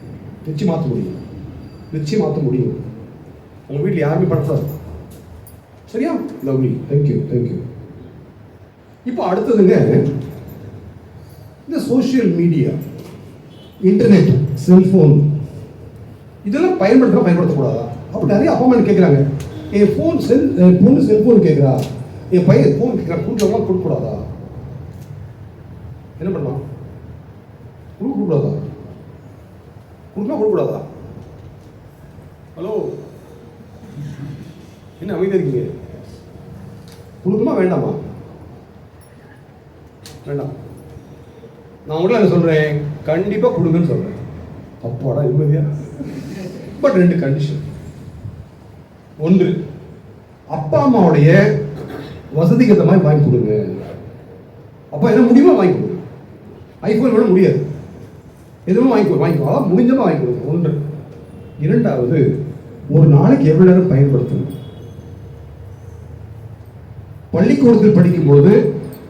நிச்சயம் மாற்ற முடியும், நிச்சயம் மாற்ற முடியும். உங்கள் வீட்டில் யாருமே படக்கூடாது. சரியா? லவ்லி. Thank you, thank you. இப்போ அடுத்ததுங்க, இந்த சோஷியல் மீடியா, இன்டர்நெட், செல்ஃபோன், இதெல்லாம் பயன்படுத்தக்கூடாதா? அப்போ நிறைய அப்பா அம்மா கேட்குறாங்க, என் பொண்ணு செல்ஃபோன் கேட்குறா, என் பையன் ஃபோன் கேட்குறா, கொடுக்கக்கூடாதா? என்ன பண்ணலாம்? கொடுக்கக்கூடாதா? கொடுக்கக்கூடாதா? ஹலோ, என்ன அமைதியாக இருக்கீங்க? கொடுக்குமா வேண்டாமா? வேண்டாம். நான் உங்களை என்ன சொல்கிறேன், கண்டிப்பாக கொடுங்கன்னு சொல்கிறேன். அப்பாடா நிம்மதியா. But 2 condition. 1, அப்பா அம்மாவுடைய வசதிக்கு ஏற்ற மாதிரி வாங்கி கொடுங்க. அப்பா என்ன முடியுமோ வாங்கி கொடுங்க. ஐஃபோன் விட முடியாது, எதுவும் வாங்கிக்கோ, அதான் முடிஞ்சமா வாங்கி கொடுங்க. 1. 2வது, ஒரு நாளைக்கு எவ்வளோ நேரம் பயன்படுத்தணும்? பள்ளிக்கூடத்தில் படிக்கும்போது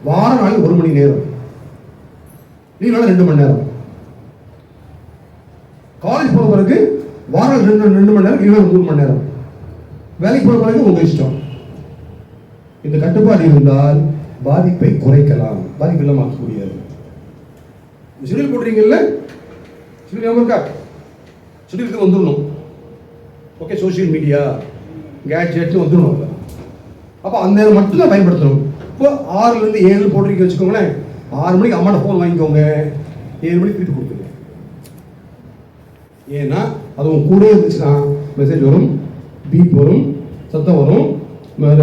வார நாள் 1 மணி நேரம், நீங்களால 2 மணி நேரம். காலேஜ் போன பிறகு வார 2 மணி நேரம், இல்லைனா 3 மணி நேரம். வேலைக்கு போன பிறகு உங்க இஷ்டம். இந்த கட்டுப்பாடு இருந்தால் பாதிப்பை குறைக்கலாம், பாதிப்பு இல்லாம ஆக்க முடியாது. ஷெடியூல் போடுறீங்கல்ல, ஷெடியூல் இருக்கா? ஷெடியூலுக்கு வந்துடணும். ஓகே, சோஷியல் மீடியா கேட்ஜெட் வந்துடணும். அப்போ அந்த நேரம் மட்டும்தான் பயன்படுத்தணும். இப்போ 6லேருந்து 7 போட்டிருக்க வச்சுக்கோங்களேன். 6 மணிக்கு அம்மாட்ட ஃபோன் வாங்கிக்கோங்க, 7 மணிக்கு திருப்பி கொடுத்துருங்க. ஏன்னா அது உங்க கூட இருந்துச்சுன்னா மெசேஜ் வரும், பீப் வரும், சத்தம் வரும்,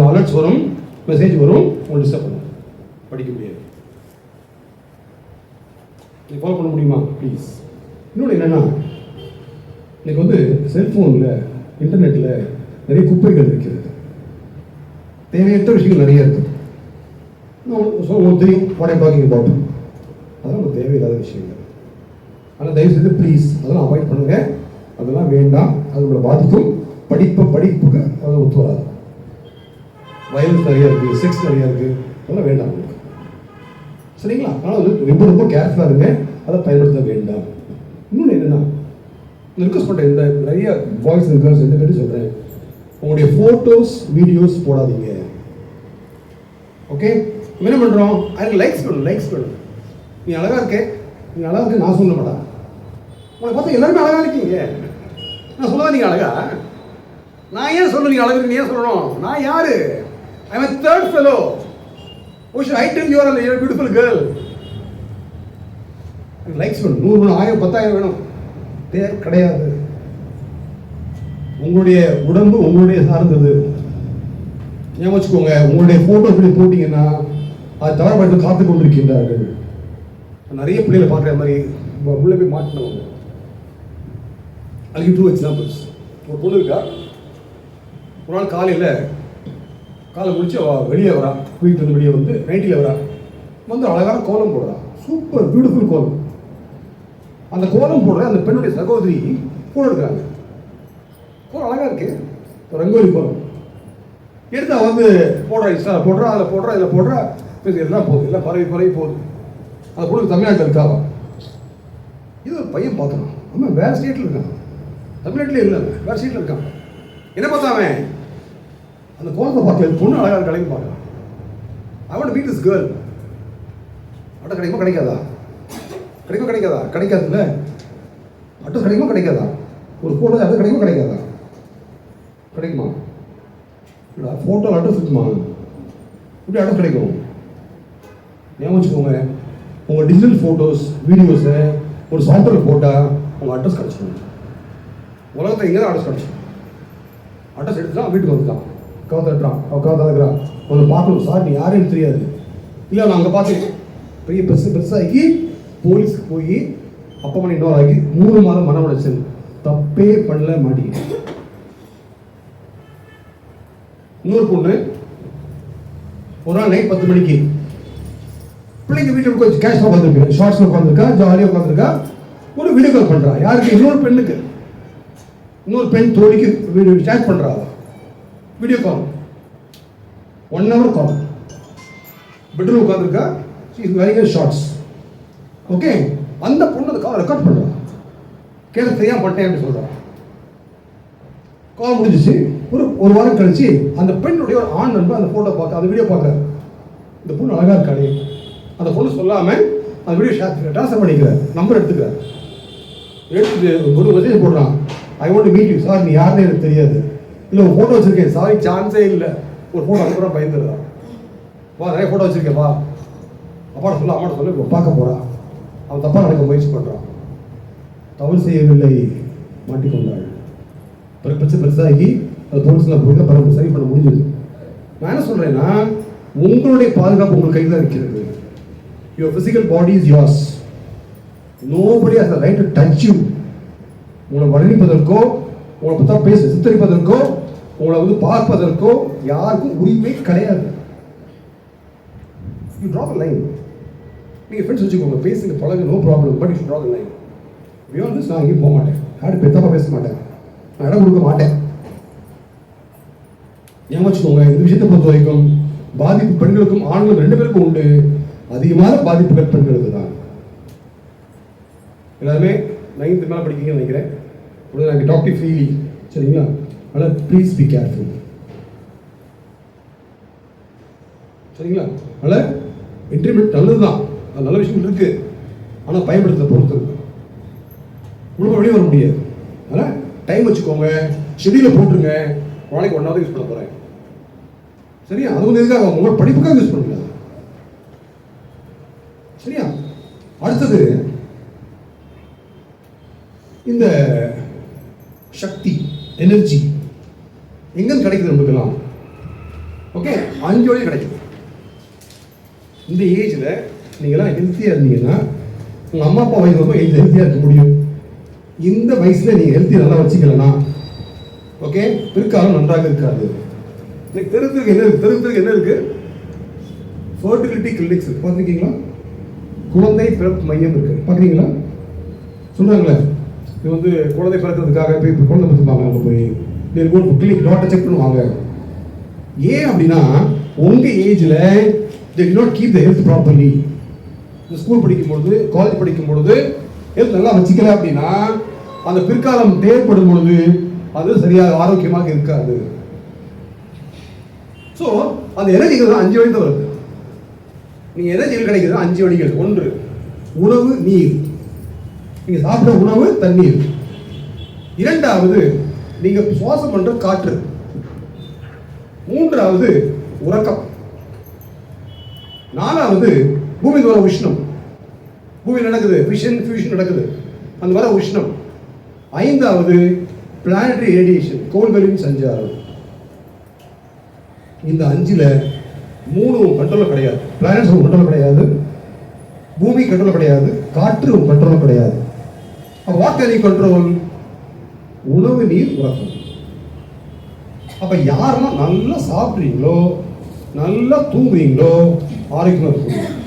அலர்ட்ஸ் வரும், மெசேஜ் வரும், உங்களுக்கு டிஸ்டர்ப் பண்ணும், படிக்க முடியாது. நீ ஃபாலோ பண்ண முடியுமா ப்ளீஸ்? இன்னொன்று என்னென்னா, இன்னைக்கு வந்து செல்ஃபோனில் இன்டர்நெட்டில் நிறைய குப்பைகள் இருக்கிறது, தேவையற்ற விஷயங்கள் நிறைய இருக்குது. உங்களுக்கு தெரியும் வாட் டாக்கிங் அபவுட், அதெல்லாம் உங்களுக்கு தேவையில்லாத விஷயங்கள். ஆனால் தயவுசெய்து ப்ளீஸ் அதெல்லாம் அவாய்ட் பண்ணுங்கள், அதெல்லாம் வேண்டாம், அது உங்களை பாதிக்கும். படிப்புக்கு அது ஒத்து வராது. வயலன்ஸ் நிறையா இருக்குது, செக்ஸ் நிறையா இருக்குது, அதெல்லாம் வேண்டாம் உங்களுக்கு. சரிங்களா? ஆனால் அது ரொம்ப கேர்ஃபுல்லாக இருங்க, அதை பயன்படுத்த வேண்டாம். இன்னொன்று என்னென்னா, ரிக்வஸ்ட் பண்ணுறேன், இந்த நிறைய பாய்ஸ் அண்ட் கேர்ள்ஸ் 2 பேரும் சொல்கிறேன், உங்களுடைய ஃபோட்டோஸ் வீடியோஸ் போடாதீங்க. ஓகே? என்ன பண்ணுறோம், அதுக்கு லைக்ஸ் பண்ணணும். நீ அழகாக இருக்கே, நீ அழகாக இருக்கு நான் சொல்ல மாட்டா, உங்களை பார்த்தா எல்லாருமே அழகாக இருக்கீங்க, நான் சொல்லுவா நீங்கள் அழகா? நான் ஏன் சொல்லணும் நீங்கள் அழகு? நீ ஏன் சொல்லணும்? நான் யாரு? I am a third fellow. Who should I tell you are a beautiful girl? Likes வேணும், 100 வேணும், 1000 10,000 வேணும், தேவை கிடையாது. உங்களுடைய உடம்பு உங்களுடைய சார்ந்தது. ஏன் வச்சுக்கோங்க, உங்களுடைய போட்டோ இப்படி போட்டீங்கன்னா அது தவறப்பட்டு காத்து கொண்டிருக்கின்றார்கள். நிறைய பிள்ளைகளை பார்க்குற மாதிரி உள்ள போய் மாட்டினவங்க. அதுக்கு 2 எக்ஸாம்பிள்ஸ். ஒரு பொண்ணு இருக்கா, ஒரு நாள் காலை முடிச்சு வெளியே வரா, வீட்டு வந்து வெளியே வந்து நைட்டில் வரா, வந்து அழகான கோலம் போடுறா, சூப்பர் பியூட்டிஃபுல் கோலம். அந்த கோலம் போடுற அந்த பெண்ணுடைய சகோதரி போட்டோ எடுக்கிறாங்க. கோலம் அழகாக இருக்கு, ரங்கோலி கோலம் எடுத்து வந்து போடுறா, இன்ஸ்டா போடுறா, அதில் போடுறா, இதில் போடுறா, எல்லாம் போகுது, எல்லாம் பரவி போகுது. அந்த பொண்ணு தமிழ்நாட்டில் இருக்காவா? இது ஒரு பையன் பார்க்கலாம், அவன் வேறு ஸ்டேட்டில் இருக்கான், தமிழ்நாட்டிலே இல்லை, வேறு ஸ்டேட்டில் இருக்கான். என்ன பார்த்தாவே அந்த கோலத்தை பார்க்கல, பொண்ணு அழகாக கலைக்கு பார்க்கலாம். அவன் மீட் திஸ் கேர்ள். அட்ரஸ் கிடைக்குமா கிடைக்காதா? கிடைக்காதுல்ல. அட்ரஸ் கிடைக்குமா கிடைக்காதா? ஒரு ஃபோட்டோ அட்ரஸ் கிடைக்குமா கிடைக்காதா? கிடைக்குமா? ஃபோட்டோவில் அட்ரஸ் இருக்குமா? இப்படி அட்ரஸ் கிடைக்கும். ஞாபகம் வச்சுக்கோங்க, உங்கள் டிஜிட்டல் ஃபோட்டோஸ் வீடியோஸை ஒரு சாஃப்ட்வேர் போட்டால் உங்கள் அட்ரஸ் கிடச்சிடும். உலகத்தை எங்கே தான் அட்ரஸ் கிடச்சிடும். அட்ரஸ் எடுத்துட்டான், வீட்டுக்கு வந்துட்டான், கவர்ந்துட்டான், கவர்ந்துக்கிறான், உங்களை பார்க்கணும் சார், நீ யாருன்னு தெரியாது. இல்லை நான் அங்கே பார்த்தேன், பெரிய பெருசாகி போலீஸ்க்கு போய் அப்பா மணி இன்னொரு ஆகி 3 மாதம் மன உடைச்சல், தப்பே பண்ணல மாட்டேங்க. இன்னொரு பொண்ணு ஒரு நாள் நைட் 10 மணிக்கு பிள்ளைங்க வீட்டுக்கு கொஞ்சம் கேஷ் உட்காந்துருக்கு, ஷார்ட்ஸில் உட்காந்துருக்கா, ஜாலியாக உட்காந்துருக்கா, ஒரு வீடியோ கால் பண்ணுறா. யாருக்கு? இன்னொரு பெண்ணுக்கு, இன்னொரு பெண் தோழிக்கு வீடியோ சேட் பண்ணுறா. வீடியோ கால் 1 hour கால், பெட்ரூம் உட்காந்துருக்கா, வெரி ஷார்ட்ஸ். ஓகே, அந்த பொண்ணு அந்த கால் ரெக்கார்ட் பண்ணுறா, கேட்க தெரியாம பட்டேன் அப்படின்னு சொல்கிறா. கால் முடிஞ்சிச்சு. ஒரு வாரம் கழிச்சு அந்த பெண்ணுடைய ஒரு ஆண் நண்பர் அந்த ஃபோட்டோ பார்க்க, அந்த வீடியோ பார்க்குறாரு. இந்த பொண்ணு அழகாக இருக்காளே, அந்த பொண்ணு சொல்லாமல் அந்த வீடியோ ட்ரான்ஸ்ஃபர் பண்ணிக்கிறார், நம்பர் எடுத்துக்கிறார். எடுத்துட்டு ஒரு மெசேஜ் போடுறான், I want to meet you sir, நீ யாருன்னு எனக்கு தெரியாது, இல்லை ஒரு ஃபோட்டோ வச்சுருக்கேன், சாரி சான்ஸே இல்லை, ஒரு ஃபோட்டோ அனுப்புகிறான், பயந்துடுறான். வா நிறைய ஃபோட்டோ வச்சுருக்கேன், வா அம்மாட்ட சொல்ல இப்போ பார்க்க போகிறா. அவன் தப்பாக நடக்க முயற்சி பண்ணுறான். தவறு செய்யவில்லை, மாட்டிக்கொண்டாள். பிரச்சனை பெருசாகி அது போலீஸில் போய் சரி பண்ண முடிஞ்சது. நான் என்ன சொல்கிறேன்னா, உங்களுடைய பாதுகாப்பு உங்கள் கையில் தான் இருக்கிறது. Your physical body is yours. Nobody has the right to touch you. உங்களை வர்ணிப்பதற்கோ, உங்களை பற்றி சித்தரிப்பதற்கோ, உங்களை வந்து பார்ப்பதற்கோ யாருக்கும் உரிமை கிடையாது. You draw the line. நீங்கள் ஃப்ரெண்ட்ஸ் வச்சுக்கோங்க, பேசுங்க, பழக, no problem, but you draw the line. Beyond this நான் எங்கேயும் போக மாட்டேன், யாரும் பெத்தப்பா பேச மாட்டேன், நான் இடம் கொடுக்க மாட்டேன். ஏன் வச்சுக்கோங்க, இந்த விஷயத்தை பொறுத்த வரைக்கும் பாதிப்பு பெண்களுக்கும் ஆண்களும் 2 பேருக்கும் உண்டு. அதிகமான பாதிப்புகள் பெண்களுக்கு தான். எல்லாருமே 9th மேலே படிக்கிறீங்கன்னு நினைக்கிறேன். நாங்கள் டாக் டு ஃப்ரீலி, சரிங்களா? ஆனால் ப்ளீஸ் பி கேர்ஃபுல், சரிங்களா? அதனால் இன்டர்நெட் நல்லது தான், அது நல்ல விஷயம் இருக்குது, ஆனால் பயன்படுத்த பொறுத்து இருக்கு. உங்களுக்கு வெளியே வர முடியாது. அதனால் டைம் வச்சுக்கோங்க, ஷெடியூலில் போட்டுருங்க. நாளைக்கு 1 hour யூஸ் பண்ண போகிறேன், சரியா? அது வந்து எதுக்காக? உங்களோட படிப்புக்காக யூஸ் பண்ணுங்க. சரியா? அடுத்தது இந்த சக்தி, எனர்ஜி எங்க கிடைக்குது நமக்குலாம்? ஓகே, 5 வழி கிடைக்குது. இந்த ஏஜ்ல நீங்களாம் ஹெல்த்தியா இருந்தீங்கன்னா உங்க அம்மா அப்பா வயசு ரொம்ப ஹெல்த்தியா இருக்க முடியும். இந்த வயசுல நீங்க ஹெல்த்தி நல்லா வச்சுக்கலன்னா ஓகே, பிற்காலம் நன்றாக இருக்காது. தெருத்துக்கு என்ன இருக்கு? ஃபர்டிலிட்டி கிளினிக்ஸ் இருக்கு, பார்த்துருக்கீங்களா? குழந்தை பிறப்பு மையம் இருக்கு, பார்க்குறீங்களா? சொல்றாங்களே, இது வந்து குழந்தை பிறக்கிறதுக்காக போய் குழந்தை பிறப்பாங்க, அங்கே போய் கிளினிக் டாக்டர் செக் பண்ணுவாங்க. ஏன் அப்படின்னா உங்க ஏஜ்ல they did not keep the health properly. இந்த ஸ்கூல் படிக்கும் பொழுது, காலேஜ் படிக்கும் பொழுது ஹெல்த் நல்லா வச்சுக்கல அப்படின்னா அந்த பிற்காலம் தேவைப்படும் பொழுது அது சரியாக ஆரோக்கியமாக இருக்காது. ஸோ அந்த எனர்ஜிகள் தான் 5 வழிகள் வருது. நீங்க எனர்ஜிகள் கிடைக்கிறது 5 வழிகள். 1 உணவு, நீர். நீங்க சாப்பிட உணவு, தண்ணீர். 2வது நீங்க சுவாசம் பண்ற காற்று. 3வது உறக்கம். 4வது பூமியில் வர உஷ்ணம். பூமியில் நடக்குது ஃபியூஷன் நடக்குது, அந்த வர உஷ்ணம். 5வது பிளானட்டரி ரேடியேஷன், கோள்களின் சஞ்சாரம். இந்த 5ல 3 கண்ட்ரோல் கிடையாது. பிளானட்ஸ் கண்ட்ரோல் கிடையாது, பூமி கண்ட்ரோல் கிடையாது, காற்று கண்ட்ரோல் கிடையாது. அப்ப வாட் கேன் யூ கண்ட்ரோல்? உணவு, நீர், உறக்கம். அப்ப யாரெல்லாம் நல்லா சாப்பிட்றீங்களோ, நல்லா தூங்குறீங்களோ, ஆரோக்கியமா இருக்கும்.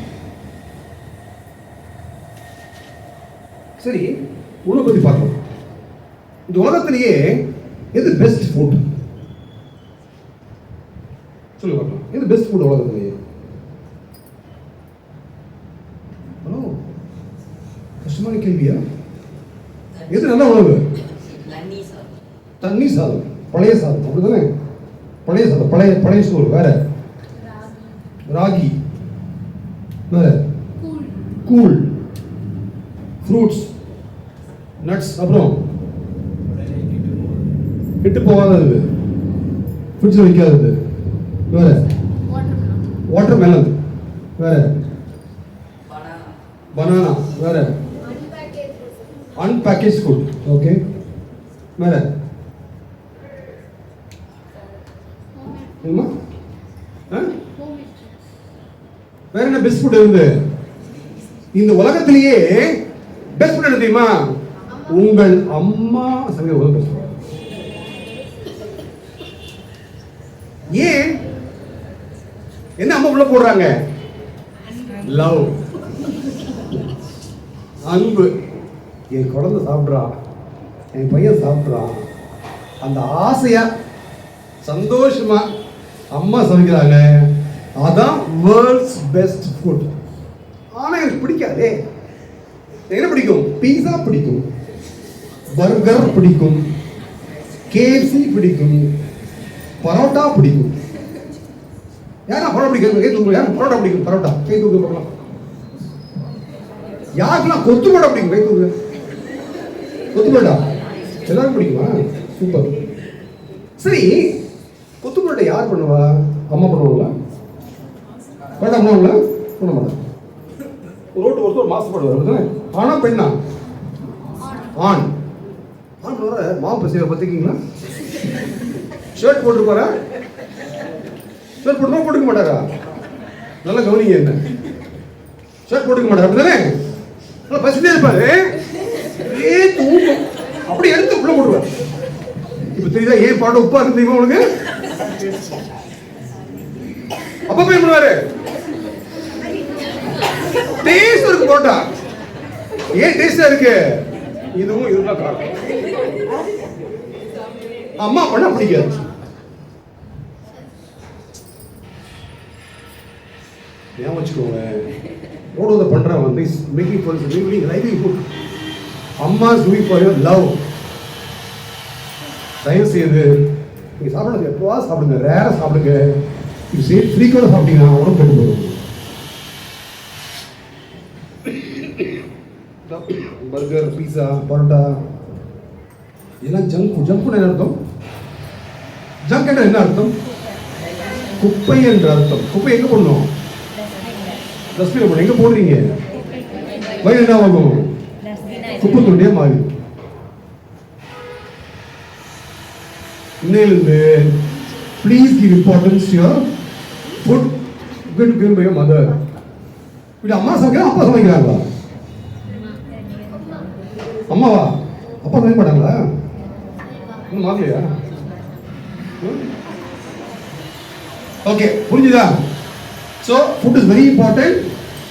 சரி, உணவு பத்தி பார்க்கலாம். இந்த உலகத்திலேயே எது பெஸ்ட் ஃபுட்? சொல்லுங்க பார்க்கலாம். எது பெஸ்ட் ஃபுட் உலகத்திலேயே? ஹலோ, கஷ்டமான கேள்வியா? எது நல்ல உணவு? தண்ணி சாதம், பழைய சாதம், அப்படிதானே? பழைய சாதம், பழைய சோறு. வேற ராகி, வேற கூழ், ஃப்ரூட்ஸ், நட்ஸ். அப்புறம் கெட்டு போகாதது, ஃப்ரிட்ஜில் வைக்காதது. வேற வாட்டர் மெலன். வேற பனானா. வேற அன்பேக்கேஜ் ஃபுட். ஓகே, வேற வேற என்ன பெஸ்ட் ஃபுட் இருந்து? இந்த உலகத்திலேயே பெஸ்ட் ஃபுட் என்ன தெரியுமா? உங்கள் அம்மா சமையல் பெஸ்ட் ஃபுட். ஏன்? என்ன அம்மா உள்ள போடுறாங்க? லவ், அன்பு. என் குழந்தை சாப்பிட்றான், என் பையன் சாப்பிட்றான், அந்த ஆசையா சந்தோஷமா அம்மா சமைக்கிறாங்க. அதான் வேர்ல்ட்ஸ் பெஸ்ட் ஃபுட். ஆனா எனக்கு பிடிக்காதே. என்ன பிடிக்கும்? பீஸா பிடிக்கும், பர்கர் பிடிக்கும், KFC பிடிக்கும், பரோட்டா பிடிக்கும். யாரா பரோட்டா பிடிக்கும்? கை தூக்கு. யாரும் பரோட்டா பிடிக்கும்? பரோட்டா கை தூக்கு பார்க்கலாம். யாருக்கெல்லாம் கொத்து பரோட்டா பிடிக்கும்? கை தூக்கு. கொத்து பரோட்டா எல்லாரும் பிடிக்குமா? சூப்பர். சரி, கொத்து பரோட்டா யார் பண்ணுவா? அம்மா பண்ணுவாங்களா? பரோட்டா பண்ணுவாங்களா? பண்ண மாட்டாங்க. ரோட்டு ஒருத்தர் மாசப்படுவார். ஆனா பெண்ணா? ஆண். ஆண் பண்ணுவார. மாவு பசியை பார்த்துருக்கீங்களா? ஷர்ட் போட்டுருப்பாரா? ஷர்ட் போட்டுமா போட்டுக்க மாட்டாரா? நல்லா கவனிங்க. என்ன ஷர்ட் போட்டுக்க மாட்டார், அப்படிதானே? நல்லா பசிட்டே இருப்பாரு. தூக்கம் அப்படி எடுத்து உள்ள போடுவார். இப்ப தெரியுதா ஏன் பாடம் உப்பா இருக்கு தெரியுமா உங்களுக்கு? அப்ப போய் பண்ணுவாரு. டேஸ்ட் இருக்கு போட்டா. ஏன் டேஸ்டா இருக்கு? இதுவும் இதுதான் காரணம். அம்மா பண்ண பிடிக்காது. ஏன் வச்சுக்கோங்க, ரோடு பண்றேன் வந்து மேக்கிங் ஃபார் லைவ்லிஹுட். அம்மா டூயிங் ஃபார் யுவர் லவ். தயவு செய்து நீங்க சாப்பிடுங்க, எப்பவா சாப்பிடுங்க, ரேரா சாப்பிடுங்க. இது சரி ஃப்ரீக்வெண்டா சாப்பிட்டீங்கன்னா உடம்பு கெட்டு போகும். பர்கர், பீஸா, பரோட்டா இதெல்லாம் ஜங்க் ஃபுட். ஜங்க் ஃபுட் என்ன அர்த்தம்? ஜங்க் என்ன அர்த்தம்? குப்பை என்ற அர்த்தம். குப்பை எங்க போடணும்? டஸ்ட்பின் போடணும். எங்க போடுறீங்க? வயிறு என்ன ஆகும்? குப்பை தொண்டியே மாறி. இன்னையிலிருந்து please give importance your food given by your mother. இப்படி அம்மா சமைக்கிறா, அப்பா சமைக்கிறாங்களா? அம்மாவா? அப்பா சமைக்க மாட்டாங்களா? இன்னும் மாறலையா? ஓகே, புரிஞ்சுதா? So food is very important.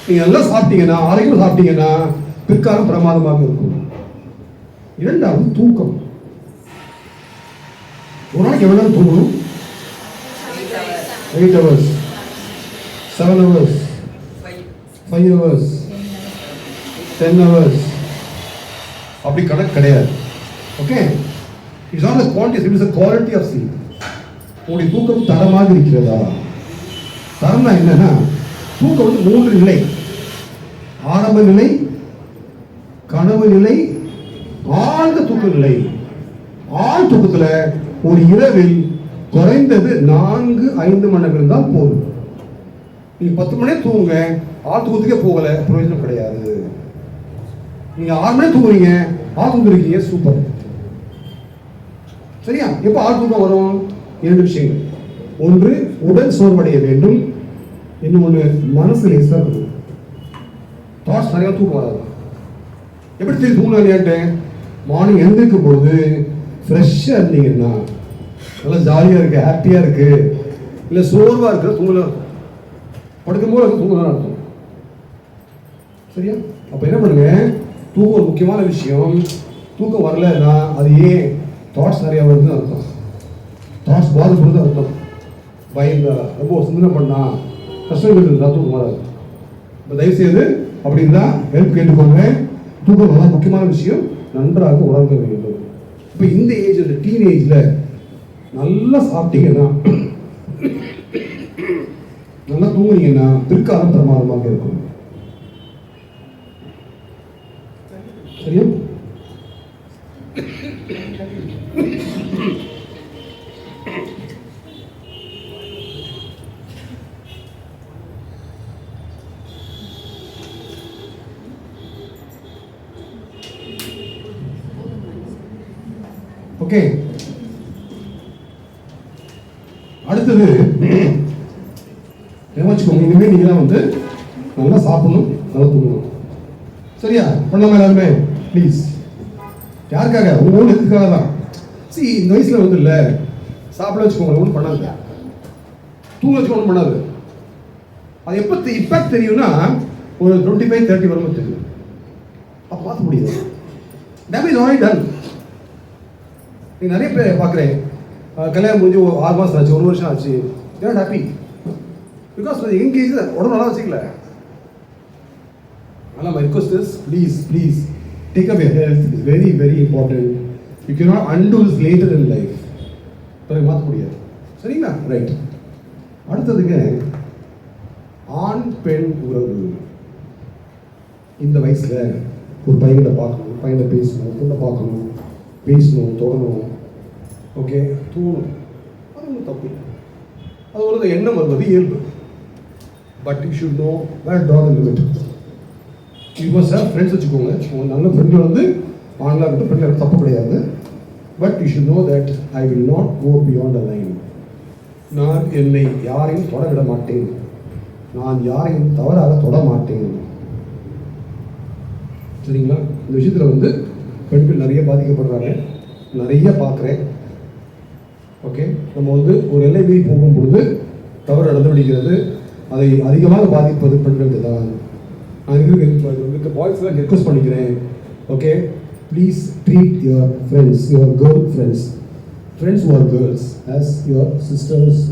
நீங்கள் நல்லா சாப்பிட்டீங்கன்னா, ஆரோக்கியமாக சாப்பிட்டீங்கன்னா பிற்காலம் பிரமாதமாக இருக்கும். இரண்டாவது தூக்கம். ஒரு நாளைக்கு எவ்வளோ நேரம் தூங்கணும்? 8 hours, 7 hours, 5 hours, 10 hours. அப்படி கணக்கு கிடையாது. Okay, it's not a quantity, it is a quality of sleep. உங்களுடைய தூக்கம் தரமாக இருக்கிறதா? தரம்னா என்னன்னா, தூக்கம் வந்து 3 நிலை: ஆரம்ப நிலை, கனவு நிலை, ஆழ்ந்த தூக்க நிலை. ஆழ் தூக்கத்தில் ஒரு இரவில் குறைந்தது 4-5 மணி நேரம் தான் போதும். நீங்க 10 மணி நேரம் தூங்குங்க, ஆழ் தூக்கத்துக்கே போகல, பிரயோஜனம் கிடையாது. நீங்க 6 மணி நேரம் தூங்குறீங்க, ஆழ் தூக்கம் இருக்கீங்க, சூப்பர். சரியா? எப்போ ஆழ் தூக்கம் வரும்? 2 விஷயங்கள். ஒன்று, உடல் சோர்வடைய வேண்டும். இன்னொன்று, மனசு லேசாக இருக்கணும். தாட்ஸ் நிறையா தூக்கம் வராது. எப்படி தெரியும் தூங்கலாம் இல்லையான்ட்டு? மார்னிங் எழுந்திருக்கும் பொழுது ஃப்ரெஷ்ஷாக இருந்தீங்கன்னா, நல்லா ஜாலியாக இருக்குது, ஹாப்பியாக இருக்குது. இல்லை சோர்வாக இருக்கிற தூங்கலாம், படுக்கும் போது தூங்கலாம் அர்த்தம். சரியா? அப்போ என்ன பண்ணுங்க, தூக்கம் ஒரு முக்கியமான விஷயம். தூக்கம் வரலன்னா அது ஏன் தாட்ஸ் நிறையா வருதுன்னு அர்த்தம். தாட்ஸ் பாதிப்படுறது அர்த்தம். பயந்தா, ரொம்ப சிந்தனை பண்ணா, கஷ்டங்கள் இருந்தால் தூக்கம் வராது. இப்போ தயவுசெய்து அப்படி இருந்தால் ஹெல்ப் கேட்டுக்கோங்க. தூக்கம் ரொம்ப முக்கியமான விஷயம், நன்றாக உணர்ந்த வேண்டும். இப்போ இந்த ஏஜ், இந்த டீனேஜில் நல்லா சாப்பிட்டீங்கன்னா, நல்லா தூங்குனீங்கன்னா பிற்காலம் பிரமாதமாக இருக்கும். சரியா? ஓகே, அடுத்தது வச்சுக்கோங்க. இனிமேல் நீங்க தான் வந்து நல்லா சாப்பிடணும், நல்லா தூங்கணும். சரியா? பண்ணலாமா எல்லாருமே? ப்ளீஸ். யாருக்காக? உங்க ஓன் எதுக்காக தான். இந்த வயசுல வந்து இல்லை சாப்பிட வச்சுக்கோங்க, ஒன்றும் பண்ணாது. தூங்க வச்சுக்கோ, ஒன்றும் பண்ணாது. அது எப்போ இம்பாக்ட் தெரியும்னா, ஒரு 25-30 வரும்போது தெரியும். அப்போ பார்க்க முடியாது. Damage already done. நீ நிறைய பேர் பார்க்குறேன், கல்யாணம் முடிஞ்சு 6 மாதம் ஆச்சு, 1 வருஷம் ஆச்சு, ஏன்னா ஹாப்பி. பிகாஸ் எங்கேஜ் உடம்பு நல்லா வச்சுக்கல. ஆனால் my request is, please take up your health. It is very very important. You can not and this later in life. பிறகு மாற்ற முடியாது. சரிங்களா? ரைட். அடுத்ததுங்க, ஆண் பெண் உறவு. இந்த வயசில் ஒரு பையனை பார்க்கணும், பையனை பேசணும், பொண்ணை பார்க்கணும், பேசணும், தொடரணும். ஓகே, தூணும். அது ஒன்றும் தப்பு. அது ஒரு எண்ணம் வருவது இயல்பு. But you should know where draw the limit. You must have friends வச்சுக்கோங்க. உங்கள் நல்ல ஃப்ரெண்டு வந்து ஆண்களாக இருக்கட்டும், பெண்கள் தப்பு கிடையாது. But you should know that I will not go beyond a line. நான் என்னை யாரையும் தொட விட மாட்டேன், நான் யாரையும் தவறாக தொட மாட்டேன். சரிங்களா? இந்த விஷயத்தில் வந்து பெண்கள் நிறைய பாதிக்கப்படுறாங்க, நிறைய பார்க்குறேன். ஓகே, நம்ம வந்து ஒரு எல்லை மீறி போகும்பொழுது தவறு நடந்து விடுகிறது. அதை அதிகமாக பாதிப்பது பெண்களுக்கு தான். நான் உங்களுக்கு பாய்ஸ்லாம் ரெக்வஸ்ட் பண்ணிக்கிறேன். Okay, please treat your friends, your girl friends who are girls as your sisters,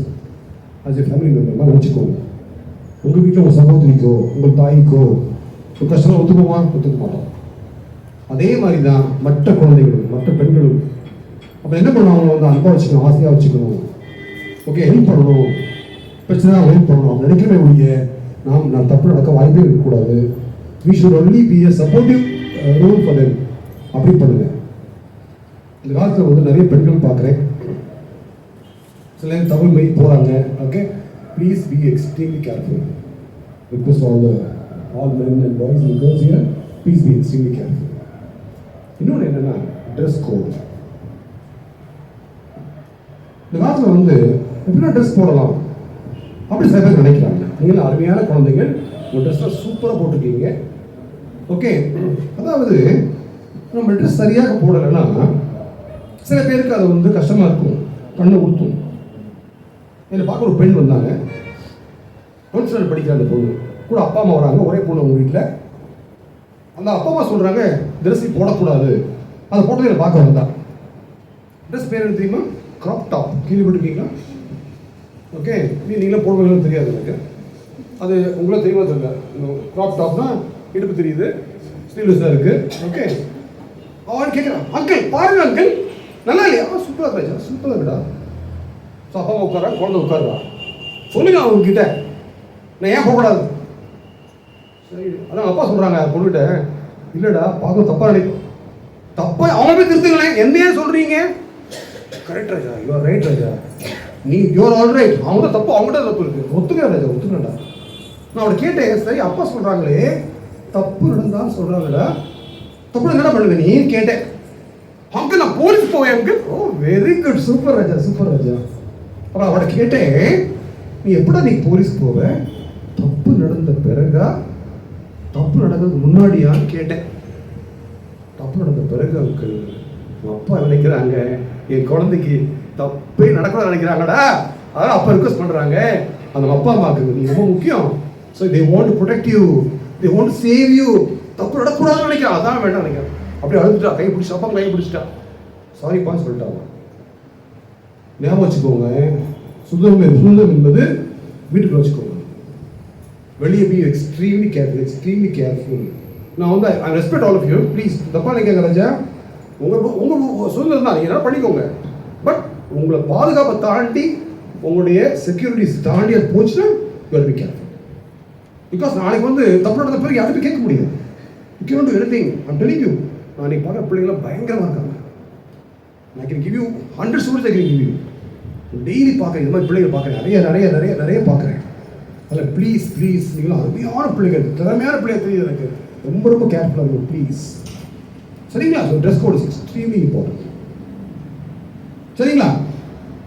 as your family member நினச்சிக்கோங்க. உங்கள் வீட்டில் உங்கள் சகோதரிக்கோ, உங்கள் தாய்க்கோ ஒரு கஷ்டம் ஒத்துக்குமா? ஒத்துக்க மாட்டோம். அதே மாதிரி தான் மற்ற குழந்தைகளும், மற்ற பெண்களும். அப்போ என்ன பண்ணுவாங்க? வந்து அன்பாக வச்சுக்கணும், ஆசையாக வச்சுக்கணும். ஓகே, ஹெல்ப் பண்ணணும், பிரச்சனை ஹெல்ப் பண்ணணும். அவங்க நினைக்கிறமே ஒழிய நான் தப்பு நடக்க வாய்ப்பே இருக்கக்கூடாது. We should only be a supportive role for them. அப்படி பண்ணுங்க. இந்த காலத்தில் வந்து நிறைய பெண்கள் பார்க்குறேன், சில நேரம் தமிழ் மெய் போகிறாங்க. Okay, please be extremely careful. Request all men and boys and girls here. Please be extremely careful. இன்னொன்று என்னன்னா ட்ரெஸ் கோட். இந்த காலத்தில் வந்து எப்படின்னா ட்ரெஸ் போடலாம் அப்படி சில பேர் நினைக்கிறாங்க. நீங்கள் அருமையான குழந்தைகள், உங்கள் ட்ரெஸ்லாம் சூப்பராக போட்டிருக்கீங்க. ஓகே, அதாவது நம்ம ட்ரெஸ் சரியாக போடலைன்னா சில பேருக்கு அது வந்து கஷ்டமாக இருக்கும், கண்ணை ஊற்றும். என்னை பார்க்க ஒரு பெண் வந்தாங்க, 12th ஸ்டாண்டர்ட் படிக்கிற அந்த பொண்ணு கூட அப்பா அம்மா வராங்க, ஒரே பொண்ணு அவங்க வீட்டில். அந்த அப்பா அம்மா சொல்கிறாங்க ட்ரெஸ் போடக்கூடாது. அதை போட்டது என்னை பார்க்க வந்தா. ட்ரெஸ் பேர் என்ன தெரியுமா? Crop top. கேள்விப்பட்டிருக்கீங்களா? ஓகே, நீங்களே போடுவீங்கன்னு தெரியாது எனக்கு. அது உங்களே தெரியுமா தெரியல. க்ராப் டாப்னா இடுப்பு தெரியுது, ஸ்லீவ்லெஸ்ஸாக இருக்குது. ஓகே, அவன் கேட்குறான், அங்கிள் பாருங்க அங்கிள் நல்லா இல்லையா? சூப்பராக இருக்கா, சூப்பராக இருக்குடா. ஸோ அப்பா உட்காரா, குழந்தை உட்காருவா. சொல்லுங்க அவங்கக்கிட்ட நான் ஏன் போகக்கூடாது. சரி, அதான் அப்பா சொல்கிறாங்க பொண்ணுகிட்ட, இல்லைடா பார்க்க தப்பாக நினைக்கும். தப்பா அவங்க போய் திருத்துங்களேன், என்ன ஏன் சொல்கிறீங்க? கரெக்ட் ராஜா, யூஆர் ரைட் ராஜா, நீ யூஆர் ஆல் ரைட். அவங்க தான் தப்பு, அவங்ககிட்ட தப்பு இருக்குது. ஒத்துக்கிறேன் ராஜா, ஒத்துக்கிறேன்டா. நான் அவனை கேட்டேன், சரி அப்பா சொல்கிறாங்களே தப்பு நடந்தான்னு சொல்கிறாங்கடா, தப்பு என்ன பண்ணுங்க நீ கேட்டேன். அங்கே நான் போலீஸ் போவேன் அங்கிள். ஓ வெரி குட், சூப்பர் ராஜா, சூப்பர் ராஜா. அப்புறம் அவனை கேட்டேன், நீ எப்படா நீ போலீஸ் போவ? தப்பு நடந்த பிறகா தப்பு நடந்ததுக்கு முன்னாடியான்னு கேட்டேன். தப்பு நடந்த பிறகு அங்கிள். அப்பா நினைக்கிறாங்க என் குழந்தைக்கு தப்பே நடக்கூடாது நினைக்கிறாங்கடா, அதான் அப்பா ரிக்வெஸ்ட் பண்ணுறாங்க. அந்த அப்பா அம்மாவுக்கு நீ ரொம்ப முக்கியம். So they want to protect you, they want to save you. தப்பு நடக்கூடாதுன்னு நினைக்கிறேன், அதான் வேண்டாம் நினைக்கிறேன். அப்படி அழுதுட்டா, கை பிடிச்சி, அப்பா கை பிடிச்சிட்டா. சாரிப்பான்னு சொல்லிட்டாங்க. ஞாபகம் வச்சுக்கோங்க, சுதந்திரம் என்பது வீட்டுக்குள்ள வச்சுக்கோங்க. வெளியே be extremely careful, extremely careful. நான் வந்து I respect all of you, please தப்பா நினைக்காங்க ராஜா. உங்கள் சுதந்திரம் தான், நீங்கள் என்ன பண்ணிக்கோங்க. பட் உங்களை பாதுகாப்பை தாண்டி, உங்களுடைய செக்யூரிட்டிஸ் தாண்டி அது போச்சுன்னா you are be careful. Because நாளைக்கு வந்து தப்பு நடந்த பிறகு யாருமே கேட்க முடியாது. You can to anything. I'm telling you, நான் நீ பார்க்குற பிள்ளைங்களாம் பயங்கரமாக இருக்காங்க. I can give you 100 stories. I can give you. Daily பார்க்குறேன், இந்த மாதிரி பிள்ளைங்க பார்க்குறேன், நிறைய நிறைய நிறைய நிறைய பார்க்குறேன். அதில் ப்ளீஸ் ப்ளீஸ் நீங்களும் அருமையான பிள்ளைகள், திறமையான பிள்ளைங்க தெரியுது எனக்கு. ரொம்ப ரொம்ப கேர்ஃபுல்லாக இருக்கும் ப்ளீஸ். சரிங்களா? So dress code is extremely important. சரிங்களா?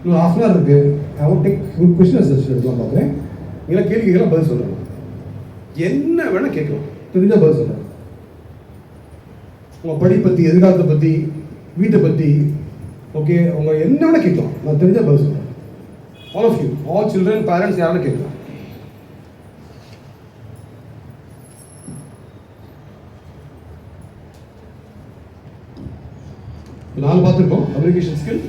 இன்னும் ½ hour இருக்குது. I want take good question எடுக்கலாம் பார்க்குறேன். நீங்களா கேள்வி கேட்கலாம், பதில் சொல்கிறேன். என்ன வேணால் கேட்கலாம், தெரிஞ்சால் பதில் சொல்கிறேன். உங்கள் படி பற்றி, எதிர்காலத்தை பற்றி, வீட்டை பற்றி, ஓகே உங்கள் என்ன வேணால் கேட்கலாம், நான் தெரிஞ்சால் பதில் சொல்கிறேன். All of you, all children, parents யாரும் கேட்கலாம். நாலு பார்த்துருக்கோம். Communication skill,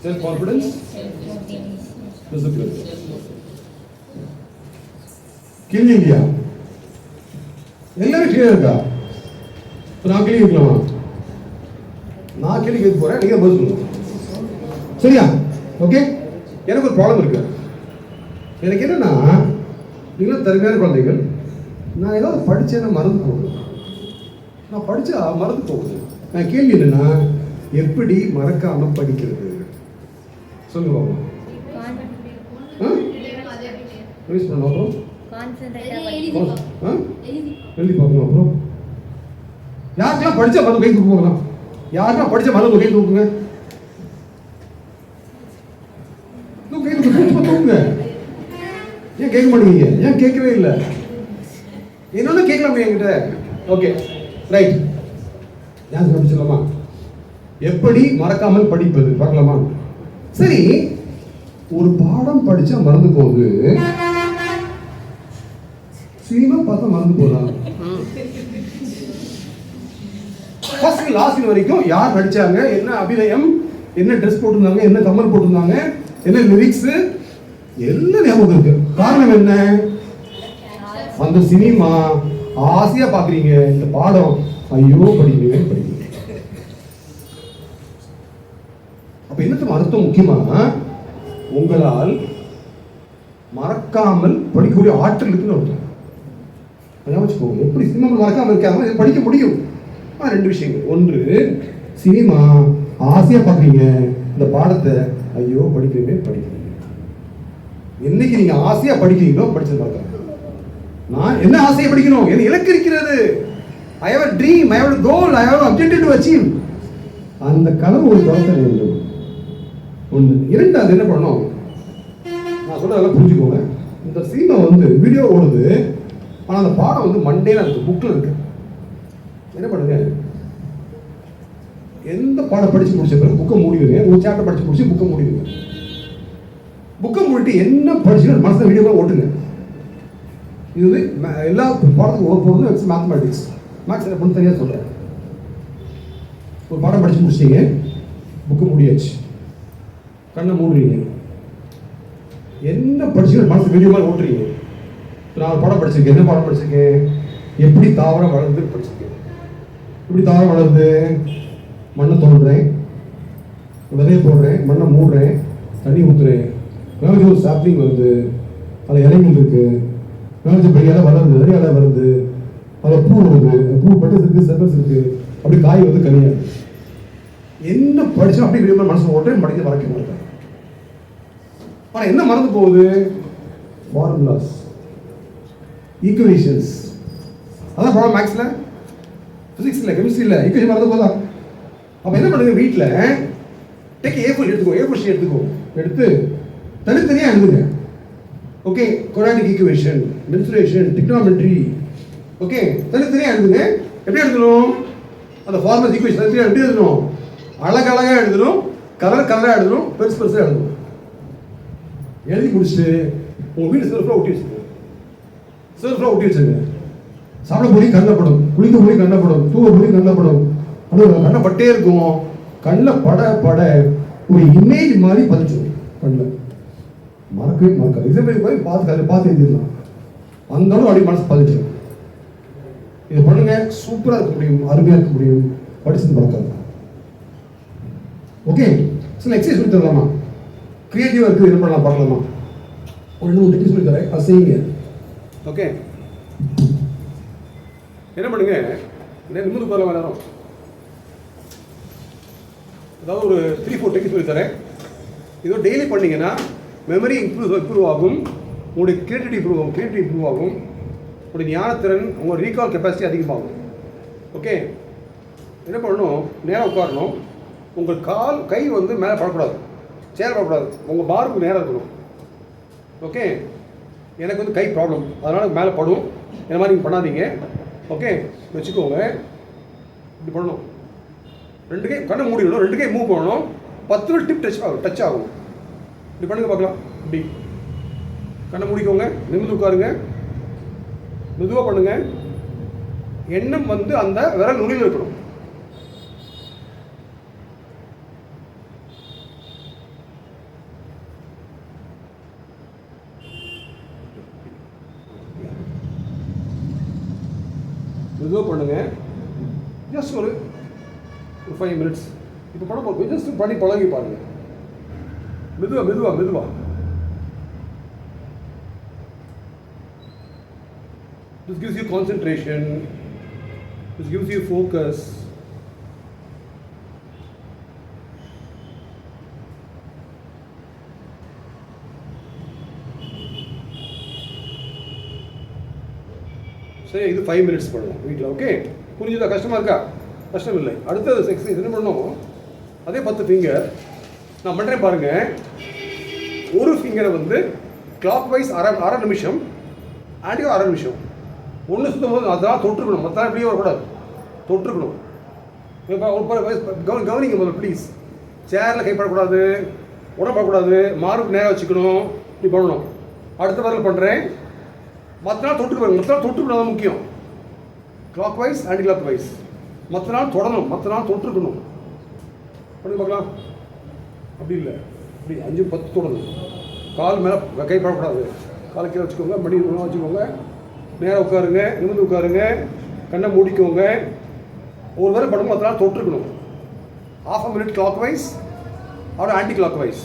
self confidence, discipline. கேள்வி இல்லையா? எல்லாமே கிளியர் இருக்கா? நான் கேள்வி கேட்கலாமா? நான் கேள்வி கேட்க போறேன், நீங்க பதில் சொல்லுங்க. சரியா? ஓகே. எனக்கு ஒரு ப்ராப்ளம் இருக்கு. எனக்கு என்னன்னா, நீங்களும் தருமையான குழந்தைகள், நான் ஏதாவது படிச்சேன்னா மறந்து போகுது. நான் படிச்சா மறந்து போகுது. நான் கேள்வி என்னன்னா, எப்படி மறக்காம படிக்கிறது? சொல்லுங்க பாப்போம். எழுதி பார்க்கணும். அப்புறம் யாருக்கெல்லாம் படிச்சா மறந்து கை தூக்குவாங்களா? யாருக்கெல்லாம் படிச்ச மறந்து கை தூக்குங்க. கை தூக்குங்க. ஏன் கேட்க மாட்டேங்க? ஏன் கேட்கவே இல்லை? என்னன்னு கேட்கலாம் என்கிட்ட. Okay right. யார் படிச்சிடலாமா? எப்படி மறக்காமல் படிப்பது பார்க்கலாமா? சரி, ஒரு பாடம் படிச்சா மறந்து போகுது, சினிமா பார்த்தா மறந்து போதா? ஃபர்ஸ்ட் லாஸ்ட் வரைக்கும் யார் நடிச்சாங்க, என்ன அபிநயம், என்ன ட்ரெஸ் போட்டிருந்தாங்க, என்ன கமல் போட்டிருந்தாங்க, என்ன லிரிக்ஸ் எல்லாம் ஞாபகம் இருக்கு. காரணம் என்ன? அந்த சினிமா ஆசையா பாக்குறீங்க, இந்த பாடம் ஐயோ படிக்கிறீங்க படிக்கிறீங்க. அப்ப என்னத்துக்கு அர்த்தம்? முக்கியமா உங்களால் மறக்காமல் படிக்கக்கூடிய ஆற்றல் இருக்குன்னு அர்த்தம். வச்சுக்கோங்க. எப்படி சினிமா மறக்காமல் இருக்காங்க படிக்க முடியும்? ரெண்டு விஷயங்கள். ஒன்று, சினிமா ஆசையா பாக்குறீங்க, இந்த பாடத்தை ஐயோ படிக்கிறீங்க படிக்கிறீங்க. என்னைக்கு நீங்க ஆசையா படிக்கிறீங்களோ படிச்சது மறக்காம. நான் என்ன ஆசையை படிக்கணும்? என்ன இலக்கு இருக்கிறது. I have a dream, I have a goal, I have an objective to achieve. அந்த கனவு ஒரு துரத்த வேண்டும். ஒன்று. இரண்டாவது என்ன பண்ணணும், நான் சொல்றதெல்லாம் புரிஞ்சுக்கோங்க. இந்த சீனை வந்து வீடியோ ஓடுது, ஆனால் அந்த பாடம் வந்து மண்டேல இருக்கு, புக்கில் இருக்கு. என்ன பண்ணுங்க, எந்த பாடம் படிச்சு முடிச்ச பிறகு புக்கை மூடிடுங்க. ஒரு சாப்டர் படிச்சு முடிச்சு புக்கை மூடிடுங்க. புக்கை மூடிட்டு என்ன படிச்சுன்னு மனசில் வீடியோவாக ஓட்டுங்க. இது வந்து எல்லா பாடத்துக்கும் போகிறது மேத்தமேட்டிக்ஸ். மேக்ஸ் என்ன பண்ண தெரியாது சொல்கிறேன். ஒரு பாடம் படிச்சு முடிச்சிங்க, புக்கு மூடியாச்சு, கண்ணை மூடுறீங்க, என்ன படிச்சுன்னு மனசு வீடியோவாக ஓட்டுறீங்க. நான் ஒரு பாடம் படிச்சிருக்கேன். என்ன பாடம் படிச்சிருக்கேன்? எப்படி தாவரம் வளர்ந்து படிச்சிருக்கேன். எப்படி தாவரம் வளருது? மண்ணை தோன்றேன், விதையை போடுறேன், மண்ணை மூடுறேன், தண்ணி ஊற்றுறேன், மேலே ஒரு சாப்ளிங் வருது, அதில் இலைகள் இருக்குது, மேலே பெரிய இலை வளருது, நிறைய இலை வருது, அதில் பூ வருது, பூ பட்டு இருக்குது, சென்டர்ஸ் இருக்குது, அப்படி காய் வந்து கனியாது. என்ன படிச்சோம் அப்படி விரும்ப மனசு ஓட்டுறேன், படிக்க மறக்க மாட்டேன். ஆனால் என்ன மறந்து போகுது? Formulas, equations. அதான் ப்ராப்ளம் மேக்ஸில், ஃபிசிக்ஸ் இல்லை, கெமிஸ்ட்ரி இல்லை, ஈக்குவேஷன் மறந்து போதா? அப்போ என்ன பண்ணுங்க, வீட்டில் டேக் ஏ4 எடுத்துக்கோ, ஏ4 ஷீட் எடுத்துக்கோ, எடுத்து தனித்தனியாக எழுதுங்க. Okay, quadratic equation, mensuration, டிக்னாமெட்ரி, okay, தனித்தனியாக எழுதுங்க. எப்படி எழுதணும்? அந்த ஃபார்முலா ஈக்குவேஷன் தனித்தனியாக எப்படி எழுதணும்? அழகழகாக எழுதணும், கலராக எழுதணும், பெருசாக எழுதணும். எழுதி முடிச்சுட்டு உங்கள் வீட்டு சிறப்பாக ஒட்டி வச்சுருங்க. சிறப்பாக ஒட்டி வச்சுருங்க. சாப்பிட போய் கண்ணப்படும், குளிக்க போய் கண்ணப்படும், தூவ போய் கண்ணப்படும், அது கண்ணை பட்டே இருக்கும். கண்ணில் பட பட ஒரு இமேஜ் மாதிரி பதிச்சிடும். கண்ணில் மறக்கவே மறக்காது. எக்ஸாம்பிள் போய் பார்த்து எழுதிடலாம். வந்தாலும் அப்படி மனசு பதிச்சிடும். இதை பண்ணுங்க, சூப்பராக இருக்க முடியும், அருமையாக இருக்க முடியும். படிச்சது மறக்காது. ஓகே, சில எக்ஸசைஸ் சொல்லி தரலாமா? கிரியேட்டிவாக இருக்குது, என்ன பண்ணலாம் பார்க்கலாமா? ஒரு 2 டெக்னிக் சொல்லி தரேன், அது செய்யுங்க. ஓகே, என்ன பண்ணுங்க, நிமிர்ந்து போகலாம் நேரம். அதாவது ஒரு 3-4 டெக்னிக் சொல்லி தரேன். இதோ டெய்லி பண்ணிங்கன்னா மெமரி இம்ப்ரூவ் ஆகும், உங்களுடைய கிரியேட்டிவிட்டி இம்ப்ரூவ் ஆகும், உங்களுடைய ஞானத்திறன், உங்கள் ரீகால் கெப்பாசிட்டி அதிகமாகும். ஓகே, என்ன பண்ணணும், நேராக உட்காரணும். உங்கள் கை வந்து மேலே படக்கூடாது, சேர் படக்கூடாது, உங்கள் பாருக்கு நேராக இருக்கணும். ஓகே, எனக்கு வந்து கை ப்ராப்ளம், அதனால் மேலே படும். இந்த மாதிரி நீங்கள் பண்ணாதீங்க. ஓகே, வச்சுக்கோங்க. இப்படி பண்ணணும். 2 கை கண்ணை மூடிடணும், 2 கை மூவ் பண்ணணும். 10 நிமிஷம் டிப் டச் ஆகும். இப்படி பண்ணுங்க பார்க்கலாம். இப்படி கண்ணை மூடிக்கோங்க, நிமிர்ந்து உட்காருங்க, மெதுவாக பண்ணுங்க. எண்ணம் வந்து அந்த விரல் நுனியில் இருக்கணும். மெதுவாக பண்ணுங்க. ஜஸ்ட் ஒரு 5 மினிட்ஸ். இப்போ பண்ண போகிறோம், ஜஸ்ட் பண்ணி பழகி பாருங்க. மெதுவா. This gives you concentration. This gives you focus. சரி, இது 5 மினிட்ஸ் பண்ணலாம் வீட்டில். ஓகே, புரிஞ்சுதா? கஷ்டமாக இருக்கா? கஷ்டம் இல்லை. அடுத்தது எக்ஸசைஸ் என்ன பண்ணணும், அதே 10 ஃபிங்கர் நான் பண்ணுறேன் பாருங்கள். ஒரு ஃபிங்கரை வந்து கிளாக் வைஸ் அரை நிமிஷம், ஆண்டியோ அரை நிமிஷம். ஒன்று சுத்தம் போது அதெல்லாம் தொட்டுருக்கணும், மற்ற இப்படியே வரக்கூடாது, தொட்டுருக்கணும். கவனிங்க முதல்ல ப்ளீஸ். சேரில் கைப்படக்கூடாது, உடம்படக்கூடாது, மார்பு நேராக வச்சுக்கணும். இப்படி பண்ணணும். அடுத்த வாரம் பண்ணுறேன். மற்ற நாள் தொட்டுக்கணும், தான் முக்கியம். Clockwise anticlockwise. மற்ற நாள் தொடணும், மற்ற நாள் தொட்டுருக்கணும். பண்ணி பார்க்கலாம். அப்படி இல்லை, அப்படி 5-10 தொடணும். கால் மேலே கைப்படக்கூடாது, காலை கீழே வச்சுக்கோங்க, மணி வச்சுக்கோங்க, நேராக உட்காருங்க, நிமிர்ந்து உட்காருங்க, கண்ணை மூடிக்கோங்க. ஒரு வேளை பண்ணும்போது மற்ற நாள் தொட்டுருக்கணும். 1/2 minute clockwise or anticlockwise.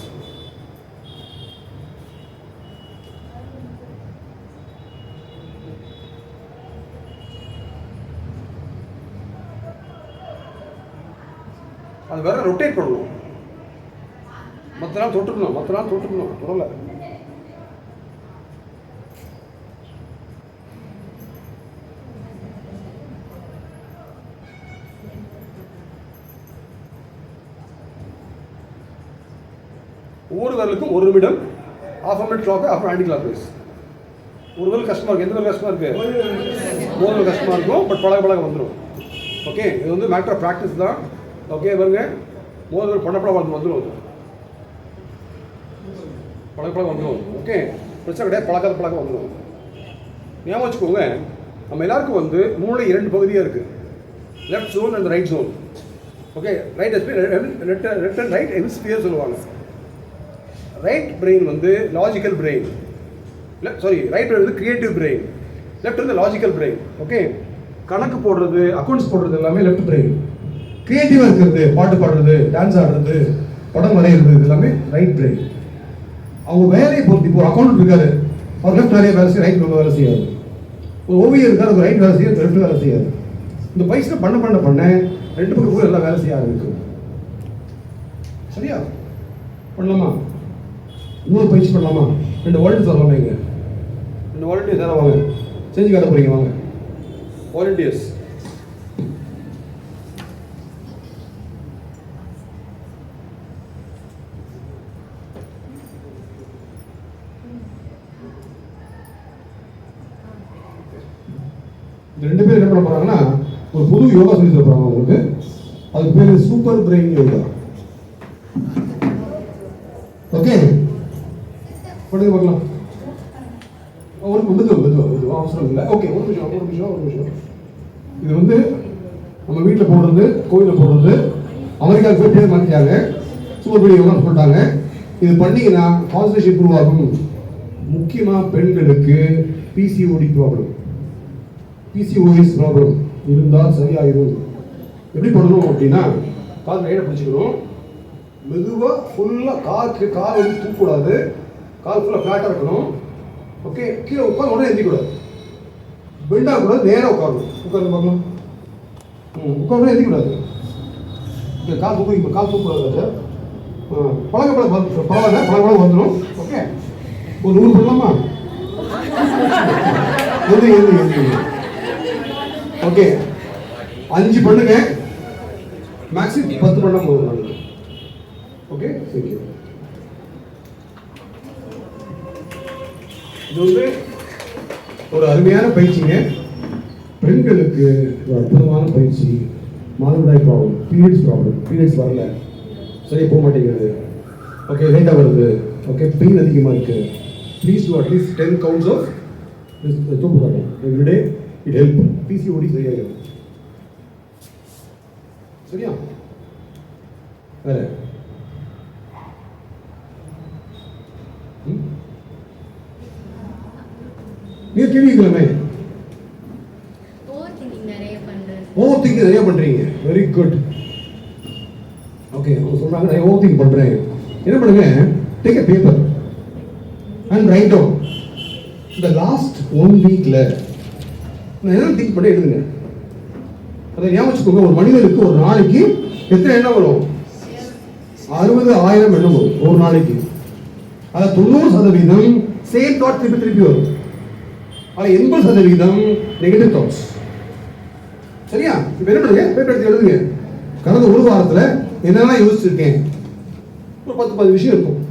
அது வேற ரொட்டேட் பண்ணணும். மற்ற நாள் தொட்டுக்கணும், தொடலை. ஒவ்வொரு விரலுக்கும் 1 நிமிடம், ½ மினிட் கிளாக், அப்புறம் ஆன்டி கிளாக் வைஸ். ஒரு விரல் கஷ்டமாக இருக்குது. எந்த விரல் கஷ்டமாக இருக்குது? மோதல் கஷ்டமாக இருக்கும். பட் பழக வந்துடும். ஓகே, இது வந்து மேட்டர் ஆஃப் ப்ராக்டிஸ் தான். ஓகே பாருங்க, மோதல் பழக வந்துடும். பழக வந்துடும். ஓகே, பிரச்சனை கிடையாது. பழக வந்துடும். ஞாபகம் வச்சுக்கோங்க, நம்ம எல்லாருக்கும் வந்து மூளை 2 பகுதியாக இருக்குது. Left zone and right zone. Okay, right left and right hemisphere சொல்லுவாங்க. ரைட் பிரெயின் வந்து லாஜிக்கல் பிரெயின். ரைட் பிரெயின் வந்து கிரியேட்டிவ் பிரெயின், லெஃப்ட் வந்து லாஜிக்கல் பிரெயின். ஓகே, கணக்கு போடுறது, அக்கௌண்ட்ஸ் போடுறது எல்லாமே லெஃப்ட் பிரெயின். கிரியேட்டிவாக இருக்கிறது, பாட்டு பாடுறது, டான்ஸ் ஆடுறது, படம் வரைகிறது, இது எல்லாமே ரைட் பிரெயின். அவங்க வேலையை பொறுத்து, இப்போ அக்கௌண்ட் இருக்காரு, அவர் லெஃப்ட் நிறைய வேலை செய்ய, ரைட் வேலை செய்யாது. ஒரு ஓவியர் இருக்கார், ஒரு ரைட் வேலை செய்யாது, லெஃப்ட் வேலை செய்யாது. இந்த பயிற்சி பண்ண 2 பக்கம் கூட எல்லாம் வேலை செய்ய ஆரம்பிக்கும். சரியா? பண்ணலாமா? இன்னொரு பயிற்சி பண்ணலாமா? 2 வாலண்டியர்ஸ் வரலாமா? இங்கே 2 வாலண்டியர்ஸ் யாரும் வாங்க, செஞ்சு காட்ட போறீங்க. வாங்க வாலண்டியர்ஸ். இந்த 2 பேர் என்ன பண்ண போறாங்கன்னா, ஒரு புது யோகா சொல்லி தர போறாங்க உங்களுக்கு. அதுக்கு பேர் சூப்பர் பிரெயின் யோகா. ஓகே, பண்ணுங்க பார்க்கலாம். ஒரு மெதுவா அவசரம் இல்லை. ஓகே, ஒரு நிமிஷம். இது வந்து நம்ம வீட்டில் போடுறது, கோயிலில் போடுறது, அமெரிக்காவுக்கு போய் பேர் மாற்றிட்டாங்க, சூப்பர் பிரெயின் யோகா சொல்லிட்டாங்க. இது பண்ணிங்கன்னா கான்சன்ட்ரேஷன் இம்ப்ரூவ் ஆகும். முக்கியமாக பெண்களுக்கு பிசிஓடி ப்ராப்ளம், பிசிஓஎஸ் ப்ராப்ளம் இருந்தால் சரியாயிடும். எப்படி பண்ணணும் அப்படின்னா, கால் கையில பிடிச்சிக்கணும். மெதுவாக ஃபுல்லாக கால் வந்து தூக்கக்கூடாது. கால் ஃபுல்லாக ஃப்ளாட்டாக இருக்கணும். ஓகே, கீழே உட்காந்து உடனே எந்திக்கூடாது. பெண்டாக கூடாது, நேராக உட்காரணும். உட்காந்து பார்க்கலாம். உட்காந்து எந்திக்கூடாது. கால் தூக்கக்கூடாது சார். பழக வந்துடும். ஓகே, ஒரு 100 பண்ணலாமா? எது ஓகே, 5 பண்ணுங்க, மேக்ஸிமம் 10 பண்ண போதும். Okay, thank you. இது வந்து ஒரு அருமையான பயிற்சிங்க. பெண்களுக்கு ஒரு அற்புதமான பயிற்சி. மாதவிடாய் ப்ராப்ளம், பீரியட்ஸ் வரல, சரியா போக மாட்டேங்கிறது, ஓகே லேட்டாக வருது, ஓகே பெயின் அதிகமாக இருக்கு, please do atleast 10 counts of தூக்கு காட்டும் எவ்ரிடே. It help. பிசிஓடி சரியாயிடும். சரியா? வேற நீங்க கேள்விக்கலாமே. ஓவர் திங்கிங் நிறைய பண்றீங்க. Very good. ஓகே, அவங்க சொல்றாங்க நான் ஓவர் திங்க் பண்றேன். என்ன பண்ணுங்க, take a paper and write down the last 1 weekல நான் என்ன திங்க் பண்ணி எழுதுங்க. அதை ஞாபகம் வச்சுக்கோங்க. ஒரு மனிதனுக்கு ஒரு நாளைக்கு எத்தனை எண்ணம் வரும்? 60,000 எண்ணம் வரும் ஒரு நாளைக்கு. அது 90% சேம் தாட் திருப்பி வரும். அது 80% நெகட்டிவ் தாட்ஸ். சரியா? இப்போ என்ன பண்ணுங்க, பேப்பர் எடுத்து எழுதுங்க. கடந்த ஒரு வாரத்தில் என்னெல்லாம் யோசிச்சிருக்கேன், ஒரு 10 விஷயம் இருக்கும்.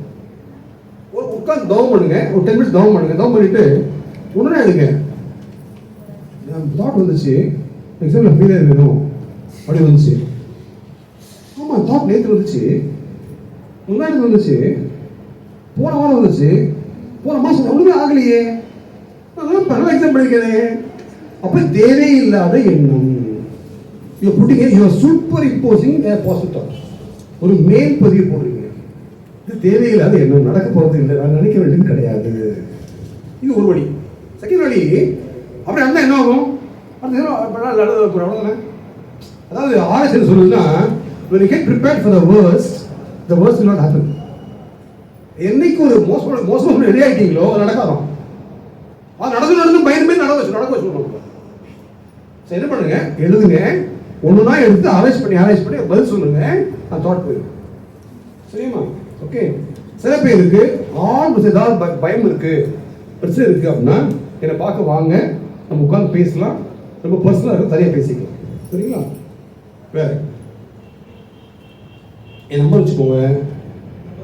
ஒரு உட்காந்து தவம் பண்ணுங்க, ஒரு 10 minutes தவம் பண்ணுங்க. தவம் பண்ணிட்டு உடனே எடுங்க. தாட் வந்துச்சு, எக்ஸாம்பிள் ஃபெயிலியர் வேணும் அப்படி வந்துச்சு. ஆமாம், தாட் நேற்று வந்துச்சு, முன்னாடி வந்துச்சு, போன வாரம் வந்துச்சு, போன மாதம் ஒன்றுமே ஆகலையே, நான் பரவ எக்ஸாம் பண்ணிக்கிறேன். அப்போ தேவையில்லாத எண்ணம். சூப்பர் இம்போசிங் பாசிட்டிவ் ஒரு மேல் பதிவு போடுறீங்க. இது தேவையில்லாத எண்ணம், நடக்க போகிறது இல்லை, நான் நினைக்க வேண்டியது கிடையாது. இது ஒரு வழி. செகண்ட் வழி, அப்படி அந்த என்ன ஆகும், அவ்வளோதானே. அதாவது ஆராய்ச்சி சொல்லுதுன்னா, when you get prepared for the worst will not happen. என்னைக்கு ஒரு மோசமான ரெடி ஆகிட்டீங்களோ அது நடக்காதான். அது நடந்து பயந்து நடக்க வச்சு சரி என்ன பண்ணுங்க, எழுதுங்க. ஒன்றுனா எடுத்து ஆராய்ச்சி பண்ணி பதில் சொல்லுங்க. நான் தாட் போயிடும். சரியுமா? ஓகே. சில பேருக்கு ஏதாவது பயம் இருக்கு, பிரச்சனை இருக்கு அப்படின்னா என்னை பார்க்க வாங்க, நம்ம உட்காந்து பேசலாம். ரொம்ப பர்சனலாக இருக்கும், சரியாக பேசிக்கலாம். சரிங்களா? வேற என் நம்பர் வச்சுக்கோங்க.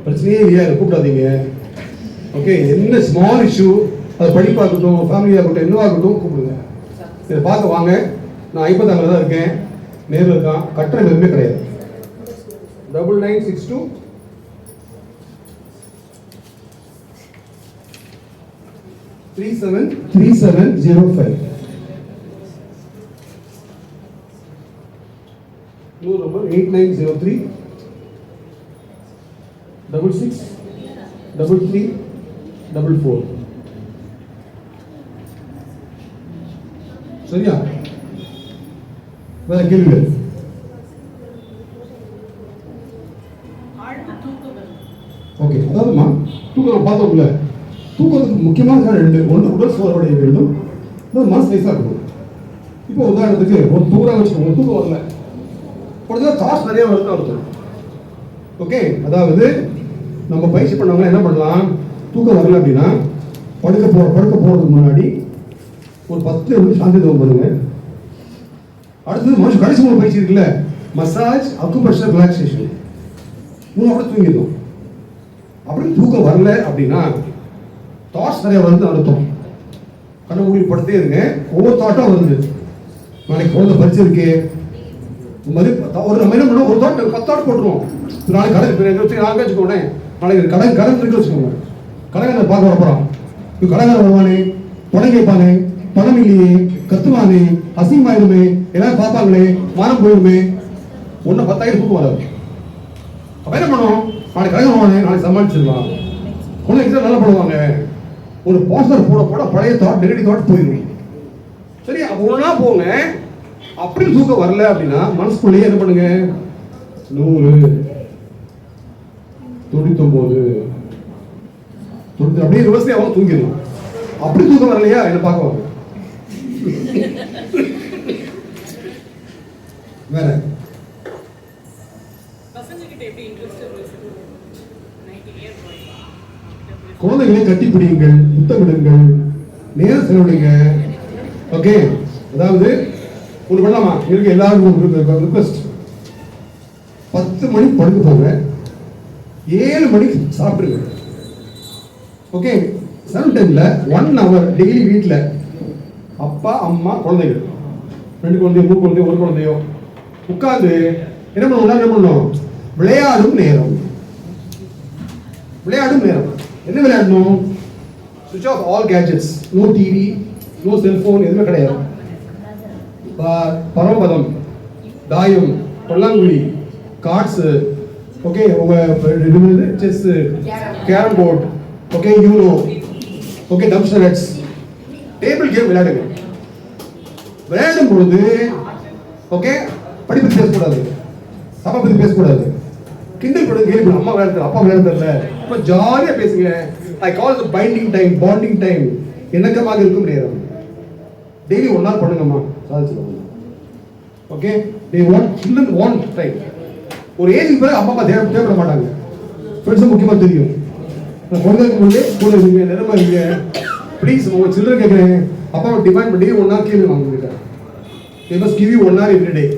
பிரச்சனையே இல்லையா கூப்பிடாதீங்க. ஓகே, என்ன ஸ்மால் இஷ்யூ, அது படிப்பாகட்டும், ஃபேமிலியாகட்டும், என்னவாகட்டும் கூப்பிடுங்க. இதை பார்க்க வாங்க. நான் 54 தான் இருக்கேன், நேரில் இருக்கான், கட்டணம் எதுவுமே கிடையாது. 9962 373705. No number 8903 66 33 44. சரியா? வேற கேள்வி? ஓகே, அதாவதுமா தூக்கம் பார்த்தோம்ல, தூக்கத்துக்கு முக்கியமான காரணம் 2. ஒன்று உடல் சோர்வடைய வேண்டும், இன்னொரு மனசு லேசாக இருக்கணும். இப்போ உதாரணத்துக்கு ஒரு தூரம் வச்சுக்கோங்க, தூக்கம் வரல, உடனே தாட்ஸ் நிறைய வருது அர்த்தம். ஓகே, அதாவது நம்ம பயிற்சி பண்ணவங்க என்ன பண்ணலாம், தூக்கம் வரல அப்படின்னா படுக்க போகிறதுக்கு முன்னாடி ஒரு 10 நிமிஷம் சாந்தி தவம் பண்ணுங்க. அடுத்தது மனுஷன் கடைசி 3 பயிற்சி இருக்குல்ல, மசாஜ், அக்குபஞ்சர், ரிலாக்ஸேஷன், 3 அப்படி தூங்கிடும். அப்படி தூக்கம் வரல அப்படின்னா தாட்ஸ் நிறைய வருது அர்த்தம். கண்ணை மூடி படுத்தே இருங்க, ஒவ்வொரு தாட்டும் வருது. நாளைக்கு குழந்தை பரிச்சு இருக்கு, ஒரு நம்ம என்ன பண்ணுவோம், ஒரு தாட் 10 தாட் போட்டுருவோம். நாளைக்கு கடை நாங்கள் வச்சுக்கோங்க, நாளைக்கு கடன் இருக்கு வச்சுக்கோங்க, கடைக்காரனை பார்க்க வரப்போறான். இப்போ கடைக்காரன் வருவானே, பணம் கேட்பானே, பணம் இல்லையே, கத்துவானே, அசிங்கமாயிருமே, எல்லாரும் பார்ப்பாங்களே, மானம் போயிருமே, ஒன்று 10,000 தூக்கம் வராது. அப்போ என்ன பண்ணுவோம், நாளைக்கு கடைக்காரன் வருவானே, நாளைக்கு சமாளிச்சிடலாம், ஒன்று எக்ஸாம் நல்லா பண்ணுவாங்க. ஒரு போஸ்டர் போட பழைய தாட், நெகட்டிவ் தாட் போயிடும். சரி, ஒன்றா போங்க. அப்படி தூக்கம் வரல அப்படின்னா மனசுக்குள்ளேயே என்ன பண்ணுங்க, 100 99 அப்படியே ரிவர்ஸ்லயே அவங்க தூங்கிடலாம். அப்படி தூக்கம் வரலையா என்ன பார்க்க வாங்க. வேற குழந்தைகளை கட்டி பிடியுங்கள், புத்தகங்கள், நேரம் செலவிடுங்க. ஓகே, அதாவது ஒன்று பண்ணலாமா, இருக்கு எல்லாருக்கும் ரிக்வெஸ்ட், 10 மணிக்கு படுக்க போங்க, 7 மணிக்கு சாப்பிடுங்க. ஓகே, சம்டைம்ல 1 hour டெய்லி வீட்டில் அப்பா அம்மா குழந்தைகள் 2 குழந்தையோ 3 குழந்தையோ 1 குழந்தையோ உட்காந்து என்ன பண்ணணும், விளையாடும் நேரம். என்ன விளையாடணும், சுவிட்ச் off all gadgets, no TV, no cellphone, எதுவுமே கிடையாது. பரமபதம், தாயம், பல்லாங்குழி, cards, okay, chess, carrom board, okay, Uno, okay, டம்ஸ்டர்ஸ், டேபிள் கேம் விளையாடுங்க. விளையாடும் பொழுது ஓகே, படிப்பு பேசக்கூடாது, அப்பா பத்தி பேசக்கூடாது, கிண்டல் பண்ணுங்க, கேள்வி அம்மா விளையாடுறது, அப்பா விளையாடுறதுல ரொம்ப ஜாலியாக பேசுங்க. I call the binding time, bonding time, இணக்கமாக இருக்கும் நேரம். டெய்லி 1 hour பண்ணுங்கம்மா, சாதிச்சுக்கோங்க. Okay, they want children want time. ஒரு ஏஜுக்கு பிறகு அப்பா தேவைப்பட மாட்டாங்க. ஃப்ரெண்ட்ஸும் முக்கியமாக தெரியும். நான் குழந்தைக்கு முன்னே கூட இருங்க, நிறமா இருங்க ப்ளீஸ். உங்கள் சில்ட்ரன் கேட்குறேன், அப்பாவை டிமாண்ட் பண்ணி 1 hour கேள்வி வாங்கிக்கிட்டேன். they must give you 1 hour every day.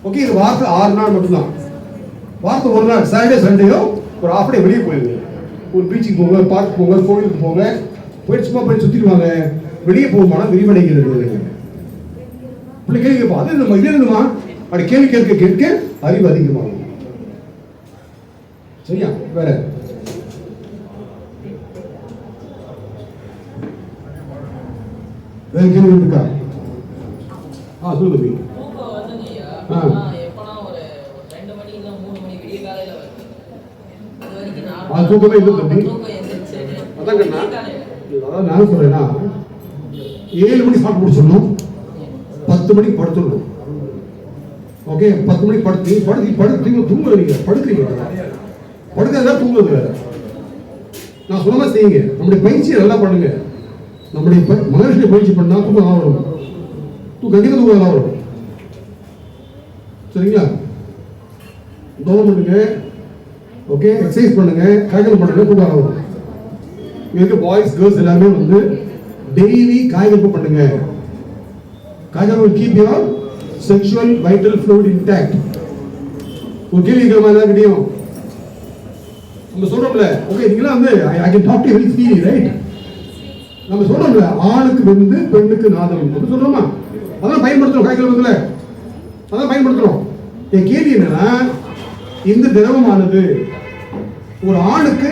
Okay, இது வாரத்தில் 6 நாள் மட்டும்தான். வாரத்தில் 1 நாள் சாட்டர்டே சண்டேயோ ஒரு ஹாஃப் டே வெளியே போயிடுங்க. ஒரு பீச்சுக்கு போங்க, பார்க் போங்க, கோயிலுக்கு போங்க, போயிட்டு சும்மா போய் சுற்றிடுவாங்க. வெளியே போகுமான விரிவடைகிறது. பிள்ளை கேள்வி கேட்போம், அது நம்ம இதே இருந்துமா அப்படி கேள்வி கேட்க அறிவு அதிகமாகும். சரியா? வேற கேள்வி இருக்கா? சொல்லு தம்பி. தூக்கமே இல்லை தம்பி. அதான் நான் சொல்றேன்னா 7 மணி சாப்பிட்டு முடிச்சிடணும், 10 மணிக்கு படுத்துடணும். ஓகே, 10 மணிக்கு படுத்து தூங்குறீங்க, படுக்கிறீங்க, படுக்கிறதா தூங்குறது வேற. நான் சொன்ன மாதிரி செய்யுங்க. நம்முடைய பயிற்சியை நல்லா பண்ணுங்க. நம்முடைய மகர்ஷியை பயிற்சி பண்ணா தூக்கம் நல்லா வரும், கண்டிப்பாக தூக்கம் நல்லா வரும். சரிங்களா? தோணம் பண்ணுங்க, ஓகே, எக்ஸசைஸ் பண்ணுங்க, காய்கறி பண்ணுங்க, தூக்கம் நல்லா வரும். இங்க இருக்க பாய்ஸ் கேர்ள்ஸ் எல்லாமே வந்து டெய்லி காய்கறி பண்ணுங்க. காய்கறி will keep your sexual vital fluid intact. ஒரு கேள்வி கேட்கமா எல்லாருக்கிட்டையும்? நம்ம சொல்றோம்ல, ஓகே நீங்களா வந்து I can talk to very freely right. நம்ம சொல்றோம்ல, ஆணுக்கு விந்து பெண்ணுக்கு நாதம் அப்படி சொல்றோமா? அதான் பயன்படுத்துறோம் காய்கறில, அதான் பயன்படுத்துறோம். என் கேள்வி என்னன்னா, இந்த திரவமானது ஒரு ஆணுக்கு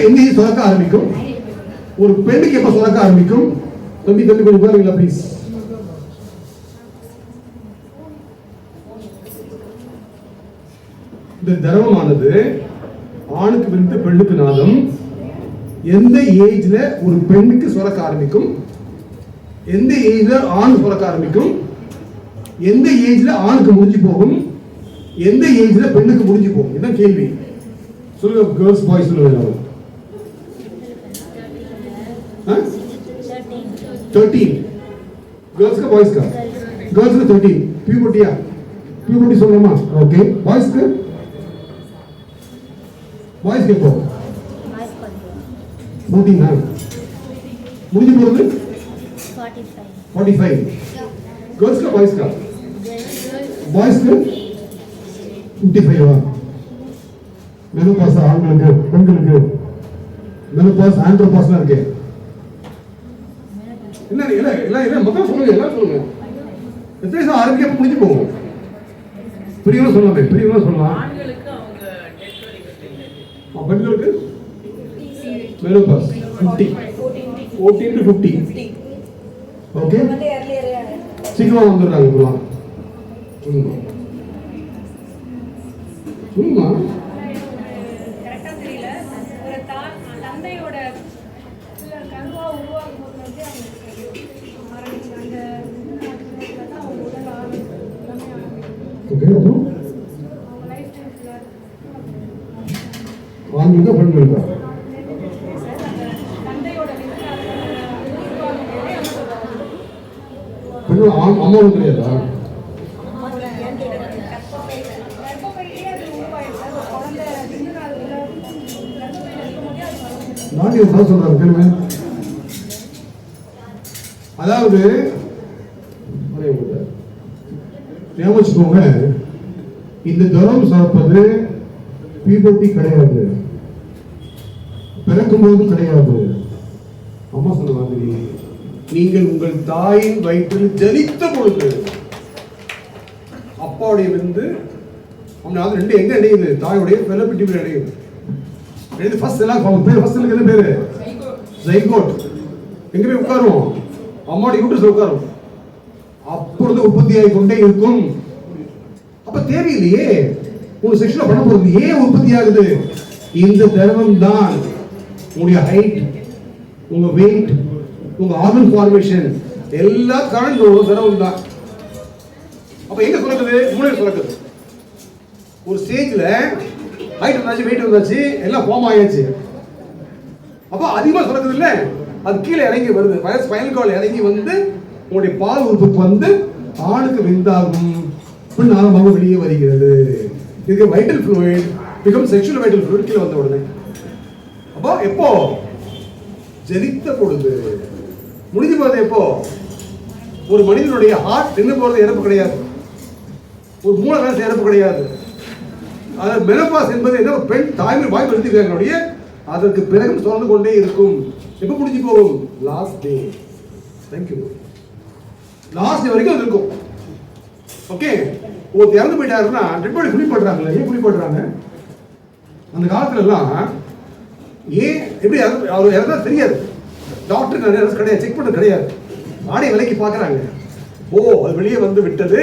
எங்க சுரக்க ஆரம்பிக்கும், ஒரு பெண்ணுக்கு எப்ப சுரக்க ஆரம்பிக்கும்? தம்பி கொஞ்சம் பாருங்களா ப்ளீஸ். இந்த திரவமானது ஆணுக்கு விந்து பெண்ணுக்கு நாதம் எந்த ஏஜ்ல ஒரு பெண்ணுக்கு சுரக்க ஆரம்பிக்கும், எந்த ஏஜ்ல ஆண் சுரக்க ஆரம்பிக்கும், எந்த ஏஜ்ல ஆணுக்கு முடிஞ்சு போகும், எந்த ஏஜ்ல பெண்ணுக்கு முடிஞ்சு போகும்? இதான் கேள்வி. சொல்லுங்க கேர்ள்ஸ் பாய்ஸ் சொல்லுங்க. 13 கேர்ள்ஸ்க்கு பாய்ஸ்க்கு? கேர்ள்ஸ்க்கு 13 பியூபர்ட்டியா? பியூபர்ட்டி சொல்லலாமா? ஓகே. பாய்ஸ்க்கு? பாய்ஸ்க்கு எப்போ? 14 முடிஞ்சு போறது 45. கேர்ள்ஸ்க்கு பாய்ஸ்க்கு? பாய்ஸ்க்கு 55. மெனோபாஸ் ஆண்களுக்கு பெண்களுக்கு மெனோபாஸ் ஆண்ட்ரோபாஸ்லாம் இருக்கு. என்ன இல்ல மொத்தம் சொல்லுங்க, எல்லாம் சொல்லுங்க. எத்தனை வருஷம் ஆரம்பிக்க முடிஞ்சு போகும்? பெரியவங்க சொல்லலாம், பெரியவங்க சொல்லலாம். பெண்களுக்கு மெனோபாஸ் 50, 14 to 50. ஓகே, சீக்கிரமா வந்துடுறாங்க இப்போலாம். சொல்லுமா ஆண்களுக்கா பெண்களுக்கா? பெண்கள் அம்மாவும் கிடையாதா? நான் சொல்றேன் கேளுங்க. அதாவது ஞாபகம், இந்த ஜுரம் சுரப்பது பியூபர்ட்டி கிடையாது, பிறக்கும்போது கிடையாது. அம்மா சொன்ன மாதிரி நீங்கள் உங்கள் தாயின் வயிற்றில் ஜனித்த பொழுது அப்பாவுடைய விந்து அது ரெண்டு எங்க அடையுது? தாயுடைய பெலப்பிட்டி அடையுது. ஃபர்ஸ்ட் எல்லாம் பேர் ஃபர்ஸ்ட் என்ன பேரு? ஜைகோட். எங்க போய் உட்காரும்? அம்மாவுடைய யூட்ரஸ்ல உட்காரும். அப்பொழுது உற்பத்தி ஆகி கொண்டே இருக்கும். அப்ப தேவையில்லையே ஒரு செக்ஷன்ல பண்ண போறது. ஏன் உற்பத்தி ஆகுது? இந்த திரவம் தான் உங்களுடைய ஹைட், உங்க வெயிட், உங்க ஆர்கன் ஃபார்மேஷன் எல்லா காரணம் ஒரு திரவம் தான். அப்ப எங்க சுரக்குது? மூளையில சுரக்குது. ஒரு ஸ்டேஜ்ல ஹைட் வந்தாச்சு, வெயிட் வந்தாச்சு, எல்லாம் ஃபார்ம் ஆயாச்சு. அப்ப அதிகமா சுரக்குது இல்ல, அது கீழே இறங்கி வருது, ஸ்பைனல் கார்டு இறங்கி வந்து உங்களுடைய பால் உறுப்புக்கு வந்து ஆணுக்கு விந்தாகும், பின்னாக வெளியே வருகிறது. இதுக்கு vital fluid become sexual vital fluid கீழே வந்த உடனே. அப்போ எப்போ? ஜனித்த பொழுது. முடிஞ்சு போறது எப்போ? ஒரு மனிதனுடைய ஹார்ட் நின்று போறது இறப்பு கிடையாது, ஒரு மூளை வேலை இறப்பு கிடையாது. அதாவது மெனோபாஸ் என்பது என்ன? பெண் தாய்மை வாய் படுத்திருக்காங்க, அதற்கு பிறகும் தொடர்ந்து கொண்டே இருக்கும். எப்போ முடிஞ்சு போகும்? Last day. Thank you. Last day வரைக்கும் அது இருக்கும். ஓகே, ஒரு இறந்து போயிட்டாருன்னா டெட் பாடி குளிப்படுறாங்கல்ல. ஏன் குளிப்படுறாங்க? அந்த காலத்துல எல்லாம் ஏன் எப்படி அவர் இறந்தா தெரியாது, டாக்டருக்கு நிறைய கிடையாது, செக் பண்ண கிடையாது, ஆடை விலைக்கு பார்க்குறாங்க. ஓ அது வெளியே வந்து விட்டது,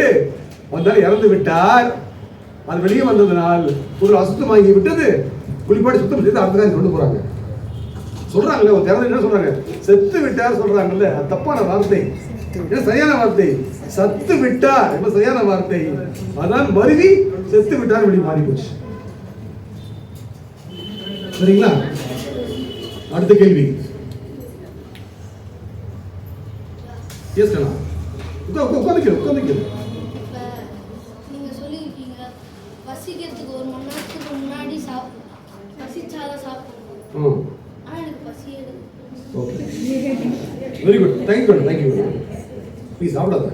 வந்தாலும் இறந்து விட்டார், அது வெளியே வந்ததுனால் ஒரு அசுத்தமாகி விட்டது, குளிப்பாடி சுத்தம் செய்து அடுத்த காலம் கொண்டு போறாங்க. சொல்றாங்கல்ல, ஒரு திறந்து என்ன சொல்றாங்க? செத்து விட்டார் சொல்றாங்கல்ல, அது தப்பான வார்த்தை. சரியான வார்த்தை சத்து விட்டார், சரியான வார்த்தை. அதான் மருவி செத்து விட்டார் வெளியே மாறி போச்சு. சரிங்களா? அடுத்த கேள்வி. எஸ் கண்ணா, உட்காந்துக்க. நீங்க சொல்லிருக்கீங்க பசிக்கிறதுக்கு ஒரு மணி நேரத்துக்கு முன்னாடி பசிச்சாதான் சாப்பிடணும். ஆனா எனக்கு பசி எடுக்கும். Okay, very good, thank you. நீ சாப்பிடாத,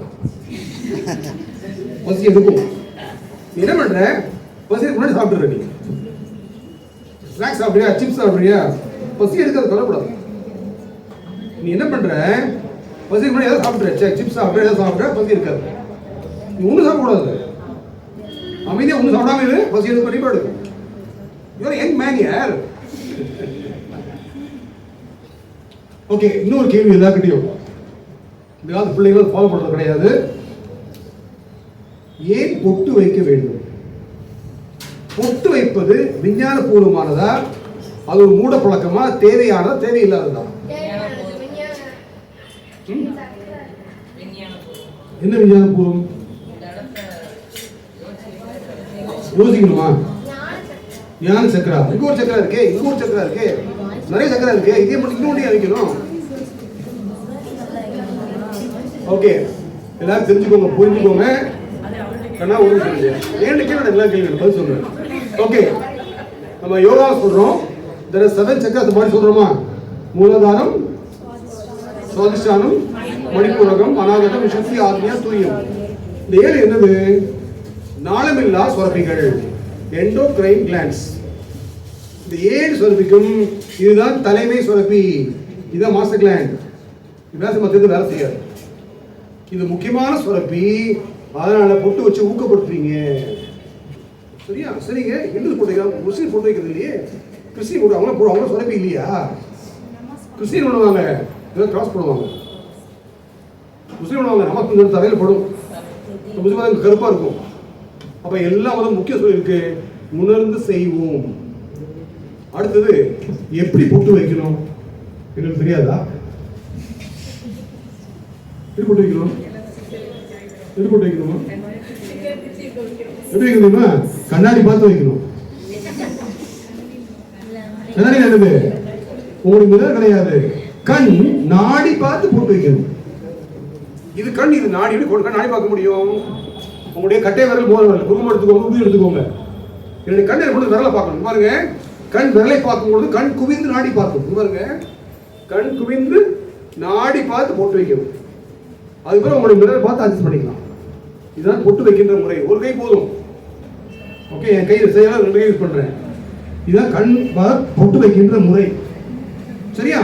பசி எடுக்கும். நீ என்ன பண்ற? பசிக்கு முன்னாடி சாப்பிட்டுற. நீ ஸ்நாக்ஸ் சாப்பிட்றியா, சிப்ஸ் சாப்பிட்றியா, பசி எடுக்கிறது சொல்லக்கூடாது. நீ என்ன பண்ற, பசி முன்னாடி ஏதாவது சாப்பிட்ற, சிப்ஸ் சாப்பிட்ற, ஏதாவது சாப்பிட்ற, பசி இருக்காது. நீ ஒன்றும் சாப்பிடக்கூடாது, அமைதியாக ஒன்றும் சாப்பிடாம இரு, பசி எடுக்க கண்டிப்பாக எடுக்கும். யூஆர் யங் மேன் யார். ஓகே, இன்னொரு கேள்வி எல்லாருக்கிட்டையும், இந்த காலத்து பிள்ளைகள் ஃபாலோ பண்ணுறது கிடையாது. ஏன் பொட்டு வைக்க வேண்டும்? பொட்டு வைப்பது விஞ்ஞானபூர்வமானதா, அது ஒரு மூட பழக்கமா, தேவையானதா, தேவையில்லாததா? என்ன விஞ்ஞானபூர்வம்? யோசிக்கணுமா? ஞான சக்கரா, இங்க ஒரு சக்கரா இருக்கே, இங்க ஒரு சக்கரா இருக்கே, நிறைய சக்கரா இருக்கே, இதே மட்டும் இன்னொன்று வைக்கணும். ஓகே, எல்லாரும் தெரிஞ்சுக்கோங்க, புரிஞ்சுக்கோங்க. கண்ணா ஒன்றும் சொல்லுங்க, ஏன்னு கேள்வி எல்லாம் கேள்வி பதில் சொல்றேன். ஓகே, நம்ம யோகா சொல்றோம். there are 7 சக்கரத்தை பாடி சொல்றோமா? மூலாதாரம், சுவாதிஷ்டானம், மணிப்பூரகம், அநாகதம், விசுத்தி, ஆக்ஞா, தூயம். இந்த 7 என்னது? நாளமில்லா சுரப்பிகள், எண்டோக்ரைன் கிளாண்ட்ஸ். இந்த 7 சுரப்பிக்கும் இதுதான் தலைமை சுரப்பி, இதுதான் மாஸ்டர் கிளாண்ட். மற்றது வேலை செய்யாது. இது முக்கியமான சுரப்பி, அதனால பொட்டு வச்சு ஊக்கப்படுத்துறீங்க. சரியா? சரிங்க, இந்து போட்டு வைக்கிறாங்க, முஸ்லீம் போட்டு வைக்கிறது இல்லையே, கிறிஸ்டின் போட்டு அவங்க சுரப்பி இல்லையா? கிறிஸ்டின் பண்ணுவாங்க, இதெல்லாம் கிராஸ் பண்ணுவாங்க. முஸ்லீம் பண்ணுவாங்க, நமக்கு கொஞ்சம் தரையில் படும், முஸ்லீம் கருப்பாக இருக்கும். அப்போ எல்லாம் வந்து முக்கிய சொல்லியிருக்கு, உணர்ந்து செய்வோம். அடுத்தது எப்படி பொட்டு வைக்கணும் எங்களுக்கு தெரியாதா? எப்படி பொட்டு வைக்கணும்? எப்படி பொட்டு வைக்கணுமா? எப்படி வைக்கணுமா? கண்ணாடி பார்த்து வைக்கணும். கண்ணாடி என்னது? உங்களுக்கு முதல் கிடையாது, கண் நாடி பார்த்து போட்டு வைக்கணும். இது கண், இது நாடி. நாடி பார்க்க முடியும். உங்களுடைய கட்டை விரல், மோதிர விரல், குங்குமம் எடுத்துக்கோங்க, உதவி எடுத்துக்கோங்க. என்னுடைய கண்ணை பொழுது விரலை பார்க்கணும் பாருங்க. கண் விரலை பார்க்கும்பொழுது கண் குவிந்து நாடி பார்க்கணும் பாருங்க. கண் குவிந்து நாடி பார்த்து போட்டு வைக்கணும். அதுக்கப்புறம் உங்களுடைய விரலை பார்த்து அட்ஜஸ்ட் பண்ணிக்கலாம். இதுதான் பொட்டு வைக்கின்ற முறை. ஒரு கை போதும். ஓகே, என் கையில் செய்யலாம், 2 கை யூஸ் பண்றேன். இதுதான் கண் பொட்டு வைக்கின்ற முறை. சரியா?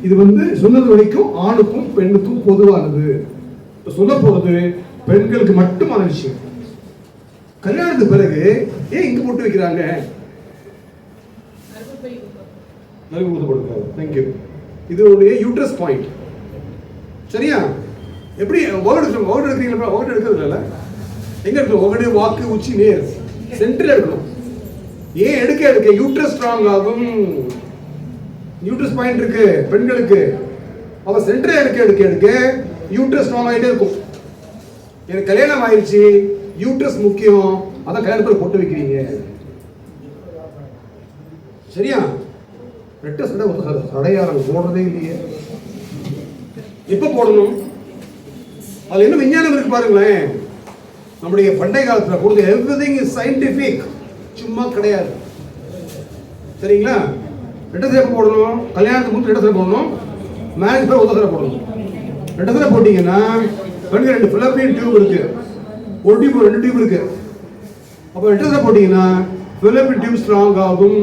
இது வந்து சொன்னது வரைக்கும் ஆணுக்கும் பெண்ணுக்கும் பொதுவானது. சொல்ல போறது பெண்களுக்கு மட்டுமான விஷயம். கல்யாணத்துக்கு பிறகு ஏன் இங்க போட்டு வைக்கிறாங்க? தேங்க்யூ. இது ஒரு யூட்ரஸ் பாயிண்ட். சரியா? எப்படி ஓகடு எடுக்கிறீங்களா? ஓகடு எடுக்கிறது இல்லை. எங்க இருக்கணும்? ஓகடு, வாக்கு, உச்சி, நேர், சென்டர்ல இருக்கணும். ஏன் எடுக்க யூட்ரஸ் ஸ்ட்ராங் ஆகும். யூட்ரஸ் பாயிண்ட் இருக்கு பெண்களுக்கு. அப்ப சென்டர் எடுக்க யூட்ரஸ் ஸ்ட்ராங் ஆகிட்டே இருக்கும். எனக்கு கல்யாணம் ஆயிடுச்சு, யூட்ரஸ் முக்கியம், அதான் கல்யாணத்தில் போட்டு வைக்கிறீங்க. சரியா? ரெட்ட சடை ஒரு அடையாளம் போடுறதே இல்லையே. எப்ப போடணும்? அது என்ன விஞ்ஞானம் இருக்கு பாருங்களேன். நம்முடைய பண்டைய காலத்தில் கொடுத்த எவ்ரிதிங் இஸ் சயின்டிபிக், சும்மா கிடையாது. சரிங்களா? ரெட்ட சடை போடணும். கல்யாணத்துக்கு முன் ரெட்ட சடை போடணும், மேரேஜ் போய் ஒத்த சடை போடணும். ரெட்ட சடை போட்டீங்கன்னா பெண்கள் 2 ஃபிலோப்பியன் டியூப் இருக்கு, ஒரு டியூப் 2 டியூப் இருக்கு. அப்போ ரெட்ட சடை போட்டீங்கன்னா ஃபிலோப்பியன் டியூப் ஸ்ட்ராங் ஆகும்.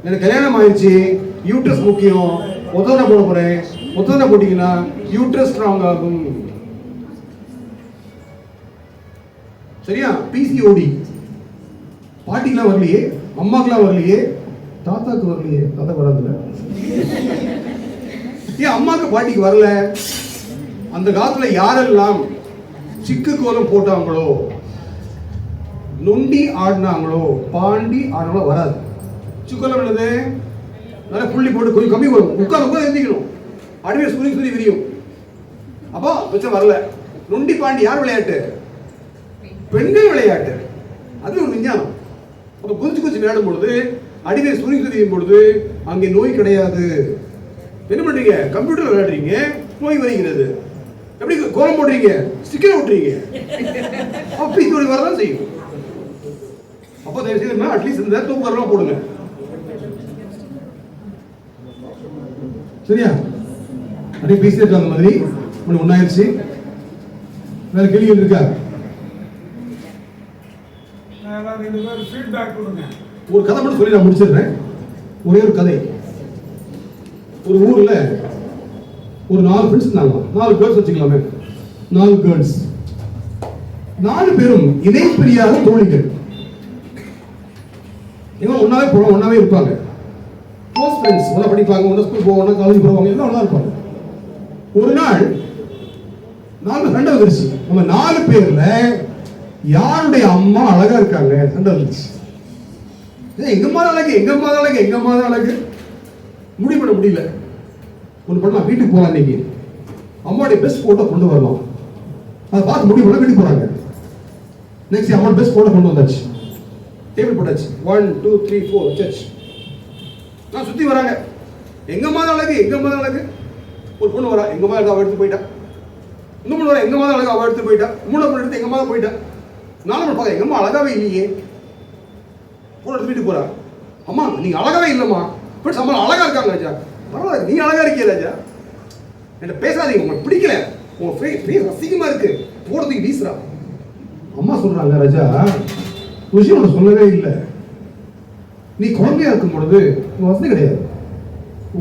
எனக்கு கல்யாணம் ஆயிடுச்சு, யூட்ரஸ் முக்கியம், ஒத்த சடை போட போறேன், ஒத்த சடை போட்டீங்கன்னா யூட்ரஸ் ஸ்ட்ராங் ஆகும். சரியா? பிசிஓடி பாட்டிக்கெல்லாம் வரலையே, அம்மாக்கெல்லாம் வரலையே, தாத்தாக்கு வரலையே. தாத்தா வராதுல. ஏன் அம்மாக்கு பாட்டிக்கு வரல? அந்த காலத்துல யாரெல்லாம் சிக்கு கோலம் போட்டாங்களோ, நொண்டி ஆடினாங்களோ, பாண்டி ஆடினாங்களோ வராது. சிக்கோலம் என்னது? நல்லா புள்ளி போட்டு கொஞ்சம் கம்மி வரும், உட்காந்து எழுந்திக்கணும், அடிவே சுரி விரியும். அப்போ பிரச்சனை வரல. நொண்டி பாண்டி யார் விளையாட்டு? பெண்கள் விளையாட்டு. அது ஒரு விஞ்ஞானம். அப்போ குதிச்சு விளையாடும் பொழுது, அடிவே சுரியும் பொழுது அங்கே நோய் கிடையாது. என்ன பண்றீங்க? கம்ப்யூட்டர் விளையாடுறீங்க, நோய் வருகிறது. எப்படி கோலம் போடுறீங்க? ஸ்டிக்கர் ஓட்டுறீங்க. அப்படி நோய் வரதான் செய்யும். அப்போ அட்லீஸ்ட் இந்த தூக்கரெல்லாம் போடுங்க. சரியா? அப்படியே பேசிட்டு இருக்க அந்த மாதிரி ஒன்னாயிருச்சு. வேற கேள்வி இருக்கா? ஃபீட்பேக் கொடுங்க. ஒரு கதை மட்டும் சொல்லி நான் முடிச்சிடுறேன். ஒரே ஒரு கதை. ஒரு ஊர்ல ஒரு 4 ஃப்ரெண்ட்ஸ் இருந்தாங்க. 4 கேர்ள்ஸ் வச்சுக்கலாமே. 4 கேர்ள்ஸ். 4 பேரும் இணை பிரியாத தோழிகள். இவங்க ஒன்னாவே போவாங்க, ஒன்னாவே இருப்பாங்க. Close friends. ஒன்னா படிப்பாங்க, ஒன்னா ஸ்கூல் போவாங்க, காலேஜ் போவாங்க, எல்லாம் ஒன்னா இருப்பாங்க. ஒரு நாள் 4 சண்டை வந்துருச்சு. நம்ம 4 பேர்ல யாருடைய அம்மா அழகா இருக்காங்க சண்டை வந்துருச்சு. எங்க அம்மா அழகு, எங்க அம்மா அழகு, எங்க அம்மா அழகு. முடிவு பண்ண முடியல. ஒன்று பண்ணலாம், வீட்டுக்கு போகலாம். இன்னைக்கு அம்மாவுடைய பெஸ்ட் போட்டோ கொண்டு வரலாம். அதை பார்த்து முடிவு பண்ண வீட்டுக்கு போறாங்க. நெக்ஸ்ட் அம்மா பெஸ்ட் போட்டோ கொண்டு வந்தாச்சு. டேபிள் போட்டாச்சு. 1 2 3 4 வச்சாச்சு. நான் சுத்தி வராங்க. எங்க அம்மா அழகு, எங்க அம்மா அழகு. ஒரு பொண்ணு வரா, எங்க அம்மா அவ எடுத்து போயிட்டா. இன்னும் பொண்ணு வரா, எங்க அம்மா அழகு, அவ எடுத்து போயிட்டா. 3 பொண்ணு எடுத்து எங்க அம்மா போயிட்டா. 4 பொண்ணு பார்க்க எங்க அம்மா அழகாவே இல்லையே. பொண்ணு எடுத்து வீட்டுக்கு போறா. அம்மா நீங்க அழகாவே இல்லம்மா. ஃப்ரெண்ட்ஸ் அம்மா அழகா இருக்காங்க ராஜா. பரவாயில்ல, நீ அழகா இருக்கிய ராஜா. என்ன பேசாதீங்க, உங்களுக்கு பிடிக்கல, உங்க ஃபேஸ் அசிங்கமா இருக்கு, போடுறதுக்கு வீசுறா. அம்மா சொல்றாங்க, ராஜா விஷயம் உனக்கு சொல்லவே இல்லை. நீ குழந்தையா இருக்கும் பொழுது வசதி கிடையாது,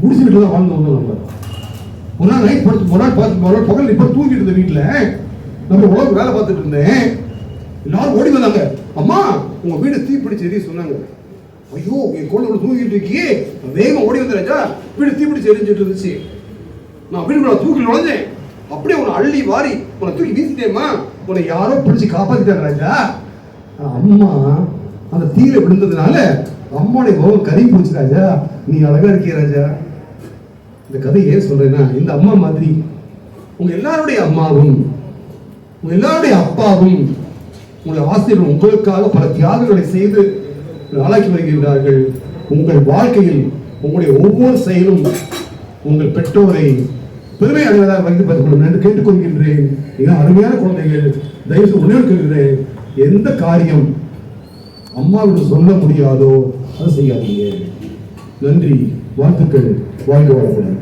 குடிச்சு வீட்டுல தான் வாழ்ந்து வந்தோம். நம்ம ஒரு நாள் நைட் படுத்து, ஒரு நாள் பார்த்து, ஒரு நாள் பகல் இப்ப தூங்கிட்டு இருந்த வீட்டுல நம்ம உலக வேலை பார்த்துட்டு இருந்தேன். எல்லாரும் ஓடி வந்தாங்க. அம்மா உங்க வீடு தீப்பிடிச்சு எரிய சொன்னாங்க. ஐயோ என் குழந்தை தூங்கிட்டு இருக்கியே. வேகமா ஓடி வந்த ராஜா, வீடு தீப்பிடிச்சு எரிஞ்சிட்டு இருந்துச்சு. நான் வீட்டுக்குள்ள தூக்கி நுழைஞ்சேன். அப்படியே உன்னை அள்ளி வாரி உன்னை தூக்கி வீசிட்டேம்மா. உன்னை யாரோ பிடிச்சி காப்பாத்திட்டாங்க ராஜா. அம்மா அந்த தீயில விழுந்ததுனால அம்மாவுடைய முகம் கறி பிடிச்சி ராஜா. நீ அழகா இருக்கிய ராஜா. இந்த கதை ஏன் சொல்றேன்னா, இந்த அம்மா மாதிரி உங்க எல்லாருடைய அம்மாவும் உங்க எல்லாருடைய அப்பாவும் உங்களுடைய ஆசிரியர்கள் உங்களுக்காக பல தியாகங்களை செய்து ஆளாக்கி வருகின்றார்கள். உங்கள் வாழ்க்கையில் உங்களுடைய ஒவ்வொரு செயலும் உங்கள் பெற்றோரை பெருமை அடைவதாக வைத்து பார்த்துக்கொள்ளும் என்று கேட்டுக்கொள்கின்றேன். மிக அருமையான குழந்தைகள், தயவு உணர்வுகிறேன், எந்த காரியம் அம்மாவிடம் சொல்ல முடியாதோ அதை செய்யாதீங்க. நன்றி, வாழ்த்துக்கள், வாழ்க வளமுடன்.